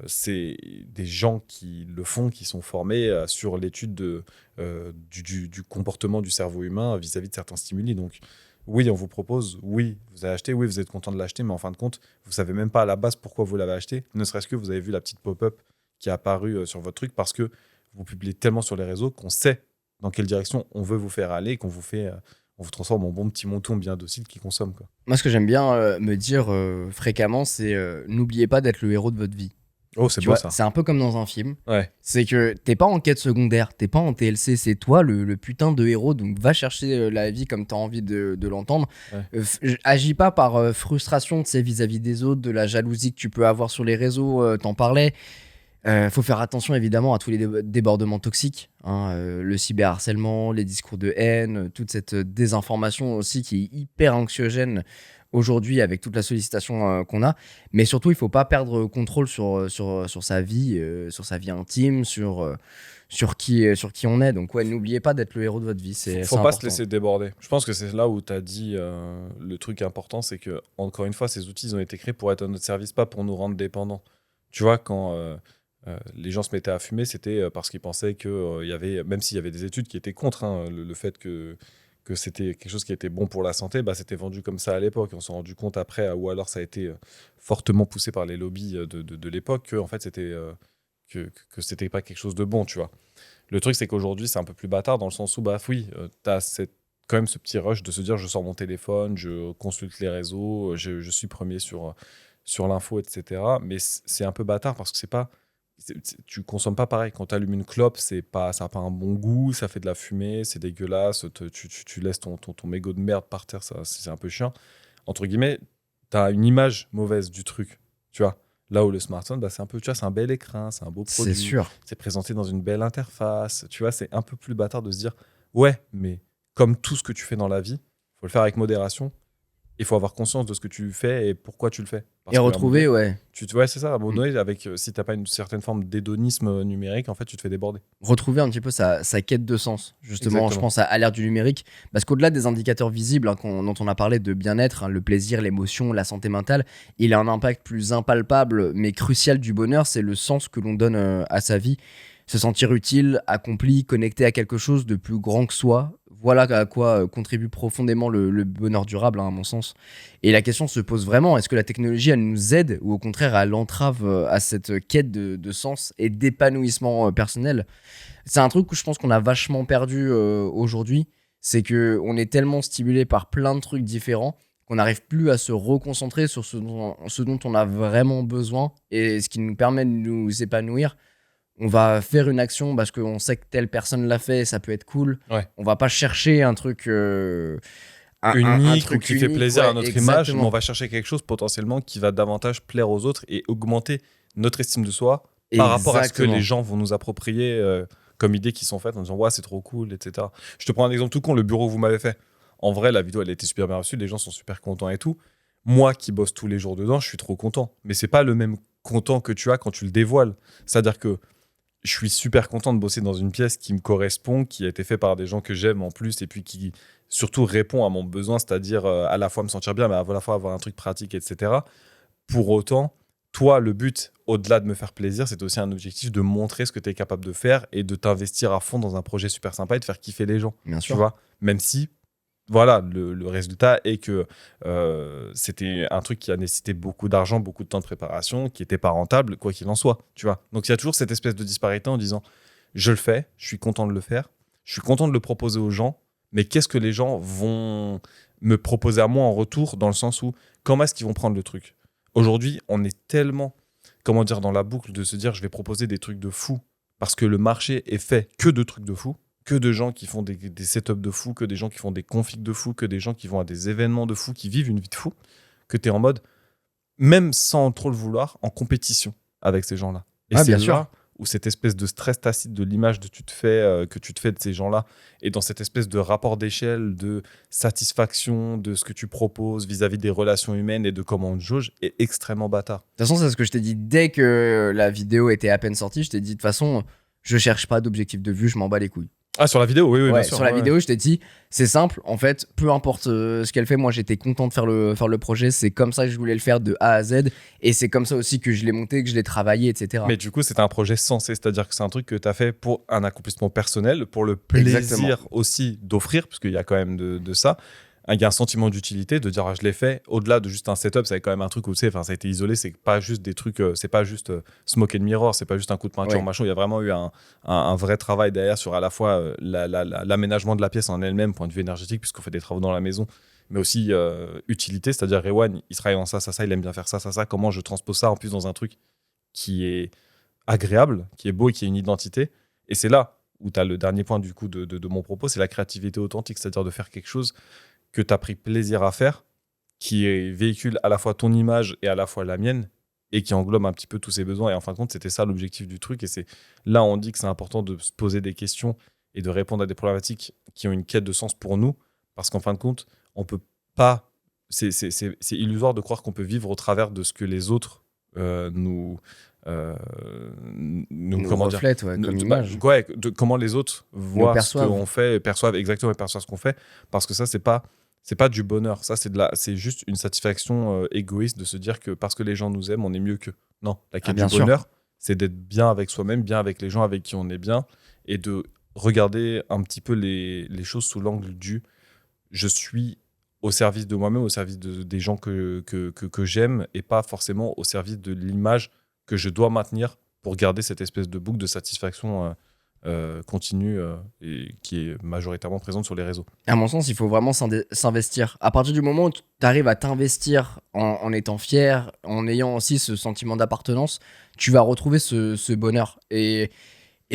C'est des gens qui le font, qui sont formés sur l'étude du comportement du cerveau humain vis-à-vis de certains stimuli. Donc, oui, on vous propose, oui, vous avez acheté, oui, vous êtes content de l'acheter, mais en fin de compte, vous savez même pas à la base pourquoi vous l'avez acheté, ne serait-ce que vous avez vu la petite pop-up qui est apparue sur votre truc parce que vous publiez tellement sur les réseaux qu'on sait dans quelle direction on veut vous faire aller et qu'on vous fait, on vous transforme en bon petit mouton bien docile qui consomme, quoi. Moi, ce que j'aime bien me dire fréquemment, c'est n'oubliez pas d'être le héros de votre vie. Oh, c'est Tu beau vois, ça. c'est un peu comme dans un film. Ouais. C'est que t'es pas en quête secondaire, t'es pas en TLC, c'est toi le putain de héros, donc va chercher la vie comme t'as envie de l'entendre. Ouais. Agis pas par frustration, tu sais, vis-à-vis des autres, de la jalousie que tu peux avoir sur les réseaux, t'en parlais. Faut faire attention évidemment à tous les débordements toxiques, hein, le cyberharcèlement, les discours de haine, toute cette désinformation aussi qui est hyper anxiogène aujourd'hui avec toute la sollicitation qu'on a. Mais surtout, il faut pas perdre contrôle sur sur sa vie intime, sur qui on est. Donc ouais, n'oubliez pas d'être le héros de votre vie, c'est Faut pas se important. laisser déborder. Je pense que c'est là où tu as dit le truc important, c'est que, encore une fois, ces outils, ils ont été créés pour être à notre service, pas pour nous rendre dépendants. Tu vois, quand les gens se mettaient à fumer, c'était parce qu'ils pensaient que il y avait, même s'il y avait des études qui étaient contre hein, le fait que c'était quelque chose qui était bon pour la santé, bah, c'était vendu comme ça à l'époque. On s'est rendu compte après, ou alors ça a été fortement poussé par les lobbies de l'époque, que en fait, que c'était pas quelque chose de bon, tu vois. Le truc, c'est qu'aujourd'hui, c'est un peu plus bâtard dans le sens où, bah oui, t'as quand même ce petit rush de se dire je sors mon téléphone, je consulte les réseaux, je suis premier sur l'info, etc. Mais c'est un peu bâtard parce que tu consommes pas pareil. Quand tu allumes une clope, ça n'a pas un bon goût, ça fait de la fumée, c'est dégueulasse, tu laisses ton mégot de merde par terre, ça, c'est un peu chiant. Entre guillemets, tu as une image mauvaise du truc, tu vois. Là où le smartphone, bah, c'est un peu, tu vois, c'est un bel écran, c'est un beau C'est produit, sûr. c'est présenté dans une belle interface, tu vois, c'est un peu plus bâtard de se dire, ouais, mais comme tout ce que tu fais dans la vie, faut le faire avec modération, il faut avoir conscience de ce que tu fais et pourquoi tu le fais. Et Parce qu'à un moment retrouver, donné, ouais. ouais, c'est ça, à un moment Mm. donné, si t'as pas une certaine forme d'hédonisme numérique, en fait, tu te fais déborder. Retrouver un petit peu sa quête de sens. Justement, je Exactement. pense à l'ère du numérique, parce qu'au-delà des indicateurs visibles hein, dont on a parlé de bien-être, hein, le plaisir, l'émotion, la santé mentale, il a un impact plus impalpable mais crucial du bonheur, c'est le sens que l'on donne à sa vie. Se sentir utile, accompli, connecté à quelque chose de plus grand que soi, voilà à quoi contribue profondément le bonheur durable, hein, à mon sens. Et la question se pose vraiment, est-ce que la technologie, elle nous aide ou au contraire, elle entrave à cette quête de sens et d'épanouissement personnel? C'est un truc où je pense qu'on a vachement perdu aujourd'hui. C'est que on est tellement stimulé par plein de trucs différents qu'on n'arrive plus à se reconcentrer sur ce dont on a vraiment besoin et ce qui nous permet de nous épanouir. On va faire une action parce qu'on sait que telle personne l'a fait, ça peut être cool. Ouais. On va pas chercher un truc, un Unique ou truc qui fait unique, plaisir à ouais, notre image, mais on exactement. va chercher quelque chose potentiellement qui va davantage plaire aux autres et augmenter notre estime de soi par rapport à ce que les Exactement. gens vont nous approprier comme idées qui sont faites en disant ouais, c'est trop cool, etc. Je te prends un exemple tout con, le bureau que vous m'avez fait. En vrai, la vidéo, elle a été super bien reçue, les gens sont super contents et tout. Moi qui bosse tous les jours dedans, je suis trop content. Mais c'est pas le même content que tu as quand tu le dévoiles. C'est-à-dire que je suis super content de bosser dans une pièce qui me correspond, qui a été faite par des gens que j'aime en plus, et puis qui surtout répond à mon besoin, c'est-à-dire à la fois me sentir bien, mais à la fois avoir un truc pratique, etc. Pour autant, toi, le but, au-delà de me faire plaisir, c'est aussi un objectif de montrer ce que tu es capable de faire et de t'investir à fond dans un projet super sympa et de faire kiffer les gens. Bien Tu sûr. vois, même si voilà, le résultat est que c'était un truc qui a nécessité beaucoup d'argent, beaucoup de temps de préparation, qui n'était pas rentable, quoi qu'il en soit, tu vois. Donc il y a toujours cette espèce de disparité en disant je le fais, je suis content de le faire, je suis content de le proposer aux gens, mais qu'est-ce que les gens vont me proposer à moi en retour, dans le sens où comment est-ce qu'ils vont prendre le truc. Aujourd'hui, on est tellement, comment dire, dans la boucle de se dire je vais proposer des trucs de fou parce que le marché est fait que de trucs de fou, que de gens qui font des setups de fou, que des gens qui font des configs de fou, que des gens qui vont à des événements de fou, qui vivent une vie de fou, que tu es en mode, même sans trop le vouloir, en compétition avec ces gens-là. Et Ah, c'est bien là sûr. où cette espèce de stress tacite de l'image que tu te fais de ces gens-là, et dans cette espèce de rapport d'échelle, de satisfaction de ce que tu proposes vis-à-vis des relations humaines et de comment on te jauge, est extrêmement bâtard. De toute façon, c'est ce que je t'ai dit dès que la vidéo était à peine sortie. Je t'ai dit, de toute façon, je cherche pas d'objectif de vue, je m'en bats les couilles. Ah, sur la vidéo, oui, bien Ouais, sûr. sur la ouais. vidéo, je t'ai dit, c'est simple, en fait, peu importe ce qu'elle fait, moi j'étais content de faire le projet, c'est comme ça que je voulais le faire de A à Z, et c'est comme ça aussi que je l'ai monté, que je l'ai travaillé, etc. Mais du coup, c'est un projet sensé, c'est-à-dire que c'est un truc que tu as fait pour un accomplissement personnel, pour le plaisir Exactement. aussi d'offrir, parce qu'il y a quand même de ça. Il y a un sentiment d'utilité, de dire ah, je l'ai fait. Au-delà de juste un setup, c'est quand même un truc où ça a été isolé, c'est pas juste des trucs, c'est pas juste smoke and mirror, c'est pas juste un coup de peinture, Ouais. machin. Il y a vraiment eu un vrai travail derrière sur à la fois l'aménagement de la pièce en elle-même, point de vue énergétique, puisqu'on fait des travaux dans la maison, mais aussi utilité, c'est-à-dire Rewan, il travaille dans ça, il aime bien faire ça. Comment je transpose ça en plus dans un truc qui est agréable, qui est beau et qui a une identité. Et c'est là où tu as le dernier point du coup de mon propos, c'est la créativité authentique, c'est-à-dire de faire quelque chose que tu as pris plaisir à faire, véhicule à la fois ton image et à la fois la mienne, et qui englobe un petit peu tous ces besoins. Et en fin de compte, c'était ça l'objectif du truc. Et c'est là où on dit que c'est important de se poser des questions et de répondre à des problématiques qui ont une quête de sens pour nous, parce qu'en fin de compte, on peut pas... C'est illusoire de croire qu'on peut vivre au travers de ce que les autres nous Nous comment dire reflète, ouais, comme image. comment les autres Nous voient ce perçoivent. qu'on fait, perçoivent exactement et perçoivent ce qu'on fait, parce que ça c'est pas du bonheur, ça c'est juste une satisfaction égoïste de se dire que parce que les gens nous aiment on est mieux qu'eux. Non, la Ah, quête bien du sûr. bonheur c'est d'être bien avec soi-même, bien avec les gens avec qui on est bien, et de regarder un petit peu les choses sous l'angle du je suis au service de moi-même, au service des gens que j'aime, et pas forcément au service de l'image que je dois maintenir pour garder cette espèce de boucle de satisfaction continue et qui est majoritairement présente sur les réseaux. À mon sens, il faut vraiment s'investir. À partir du moment où tu arrives à t'investir en étant fier, en ayant aussi ce sentiment d'appartenance, tu vas retrouver ce bonheur. Et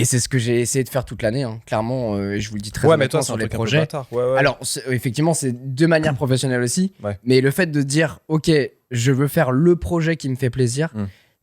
c'est ce que j'ai essayé de faire toute l'année, hein. Clairement, je vous le dis très Ouais, mais toi, honnêtement c'est sur un les truc un peu projets. bâtard. Ouais. Alors, effectivement, c'est de manière professionnelle aussi. Ouais. Mais le fait de dire, OK, je veux faire le projet qui me fait plaisir,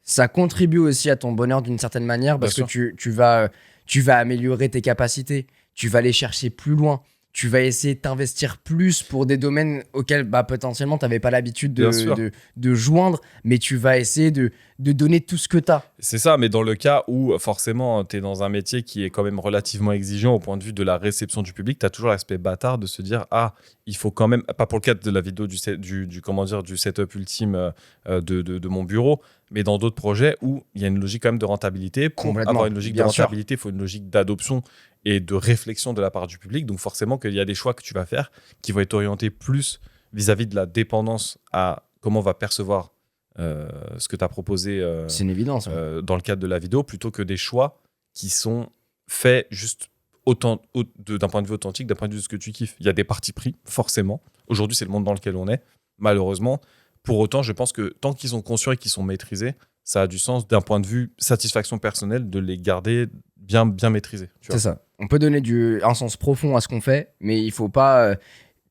ça contribue aussi à ton bonheur d'une certaine manière parce Bien que tu vas améliorer tes capacités, tu vas aller chercher plus loin, tu vas essayer de t'investir plus pour des domaines auxquels potentiellement tu n'avais pas l'habitude Bien sûr. de joindre, mais tu vas essayer de donner tout ce que tu as. C'est ça, mais dans le cas où forcément tu es dans un métier qui est quand même relativement exigeant au point de vue de la réception du public, tu as toujours l'aspect bâtard de se dire ah, il faut quand même, pas pour le cadre de la vidéo du setup ultime de mon bureau, mais dans d'autres projets où il y a une logique quand même de rentabilité. Pour Complètement, avoir une logique de bien sûr. rentabilité, il faut une logique d'adoption et de réflexion de la part du public. Donc forcément qu'il y a des choix que tu vas faire qui vont être orientés plus vis-à-vis de la dépendance à comment on va percevoir ce que tu as proposé C'est une évidence. dans le cadre de la vidéo, plutôt que des choix qui sont faits juste d'un point de vue authentique, d'un point de vue de ce que tu kiffes. Il y a des partis pris, forcément. Aujourd'hui, c'est le monde dans lequel on est, malheureusement. Pour autant, je pense que tant qu'ils sont conscients et qu'ils sont maîtrisés, ça a du sens d'un point de vue satisfaction personnelle de les garder bien maîtrisés. C'est ça. On peut donner un sens profond à ce qu'on fait, mais il faut pas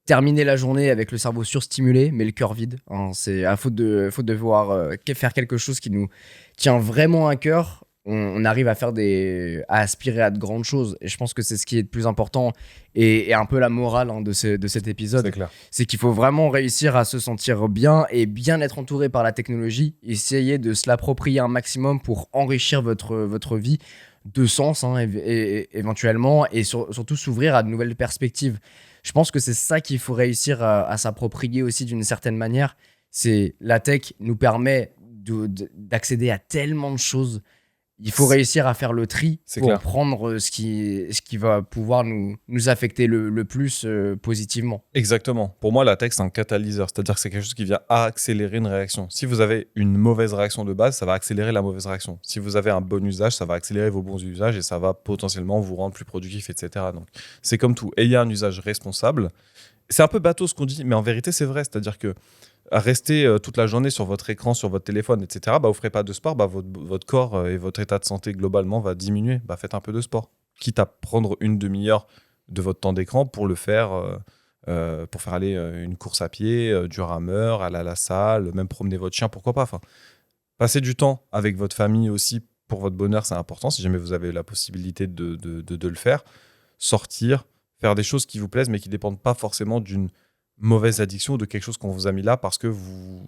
terminer la journée avec le cerveau surstimulé, mais le cœur vide. Hein. C'est à faute de vouloir faire quelque chose qui nous tient vraiment à cœur. On arrive à à aspirer à de grandes choses. Et je pense que c'est ce qui est le plus important et un peu la morale de cet épisode. C'est clair. C'est qu'il faut vraiment réussir à se sentir bien et bien être entouré par la technologie. Essayer de se l'approprier un maximum pour enrichir votre vie de sens, hein, éventuellement, et surtout s'ouvrir à de nouvelles perspectives. Je pense que c'est ça qu'il faut réussir à s'approprier aussi d'une certaine manière. C'est la tech nous permet d'accéder à tellement de choses. Il faut réussir à faire le tri C'est pour clair. prendre ce qui va pouvoir nous affecter le plus positivement. Exactement. Pour moi, la texte, c'est un catalyseur. C'est-à-dire que c'est quelque chose qui vient accélérer une réaction. Si vous avez une mauvaise réaction de base, ça va accélérer la mauvaise réaction. Si vous avez un bon usage, ça va accélérer vos bons usages et ça va potentiellement vous rendre plus productif, etc. Donc, c'est comme tout. Ayez un usage responsable. C'est un peu bateau ce qu'on dit, mais en vérité, c'est vrai. C'est-à-dire que à rester toute la journée sur votre écran, sur votre téléphone, etc., vous ne ferez pas de sport, votre corps et votre état de santé globalement va diminuer. Faites un peu de sport. Quitte à prendre une demi-heure de votre temps d'écran pour le faire, pour faire aller une course à pied, du rameur, aller à la salle, même promener votre chien, pourquoi pas. Passer du temps avec votre famille aussi pour votre bonheur, c'est important, si jamais vous avez la possibilité de le faire. Sortir, faire des choses qui vous plaisent, mais qui ne dépendent pas forcément d'une mauvaise addiction ou de quelque chose qu'on vous a mis là parce que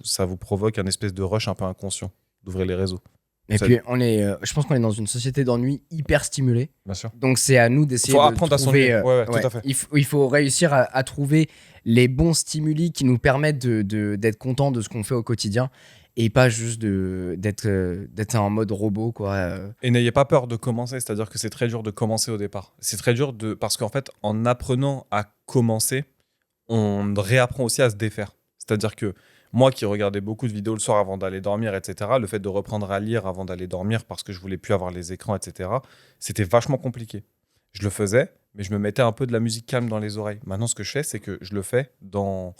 ça vous provoque un espèce de rush un peu inconscient d'ouvrir les réseaux. Et puis, je pense qu'on est dans une société d'ennui hyper stimulée. Bien sûr. Donc, c'est à nous d'essayer Faut de apprendre à trouver... s'ennuyer. Ouais, tout à fait. Il faut réussir à trouver les bons stimuli qui nous permettent d'être content de ce qu'on fait au quotidien et pas juste d'être en mode robot, quoi. Et n'ayez pas peur de commencer, c'est-à-dire que c'est très dur de commencer au départ. C'est très dur parce qu'en fait, en apprenant à commencer, on réapprend aussi à se défaire. C'est-à-dire que moi qui regardais beaucoup de vidéos le soir avant d'aller dormir, etc., le fait de reprendre à lire avant d'aller dormir parce que je voulais plus avoir les écrans, etc., c'était vachement compliqué. Je le faisais, mais je me mettais un peu de la musique calme dans les oreilles. Maintenant, ce que je fais, c'est que je le fais dans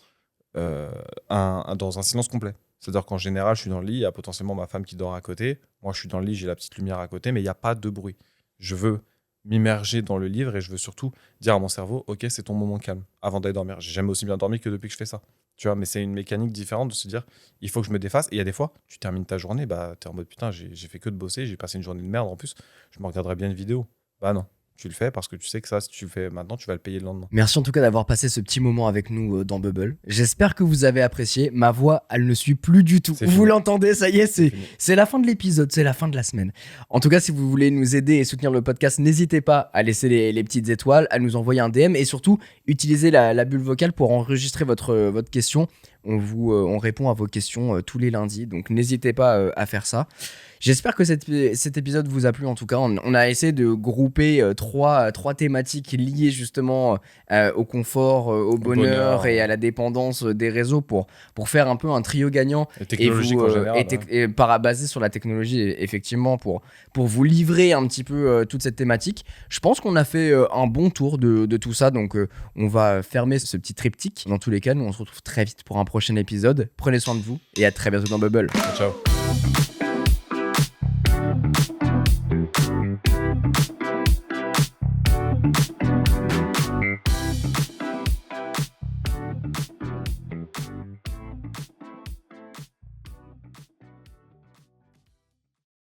un silence complet. C'est-à-dire qu'en général, je suis dans le lit, il y a potentiellement ma femme qui dort à côté. Moi, je suis dans le lit, j'ai la petite lumière à côté, mais il n'y a pas de bruit. Je veux m'immerger dans le livre et je veux surtout dire à mon cerveau, ok, c'est ton moment calme avant d'aller dormir. J'ai jamais aussi bien dormi que depuis que je fais ça. Tu vois, mais c'est une mécanique différente de se dire, il faut que je me défasse. Et il y a des fois, tu termines ta journée, t'es en mode putain, j'ai fait que de bosser, j'ai passé une journée de merde en plus, je me regarderai bien une vidéo. Non, tu le fais parce que tu sais que ça, si tu le fais maintenant, tu vas le payer le lendemain. Merci en tout cas d'avoir passé ce petit moment avec nous dans Bubble. J'espère que vous avez apprécié. Ma voix, elle ne suit plus du tout. Vous l'entendez, ça y est, c'est la fin de l'épisode, c'est la fin de la semaine. En tout cas, si vous voulez nous aider et soutenir le podcast, n'hésitez pas à laisser les petites étoiles, à nous envoyer un DM et surtout, utilisez la bulle vocale pour enregistrer votre question. On répond à vos questions tous les lundis, donc n'hésitez pas à faire ça. J'espère que cet épisode vous a plu. En tout cas, on a essayé de grouper trois thématiques liées justement au confort, au bonheur et à la dépendance des réseaux pour faire un peu un trio gagnant et basé sur la technologie effectivement pour vous livrer un petit peu toute cette thématique. Je pense qu'on a fait un bon tour de tout ça, donc on va fermer ce petit triptyque. Dans tous les cas, nous on se retrouve très vite pour un prochain épisode. Prenez soin de vous et à très bientôt dans Bubble. Ciao.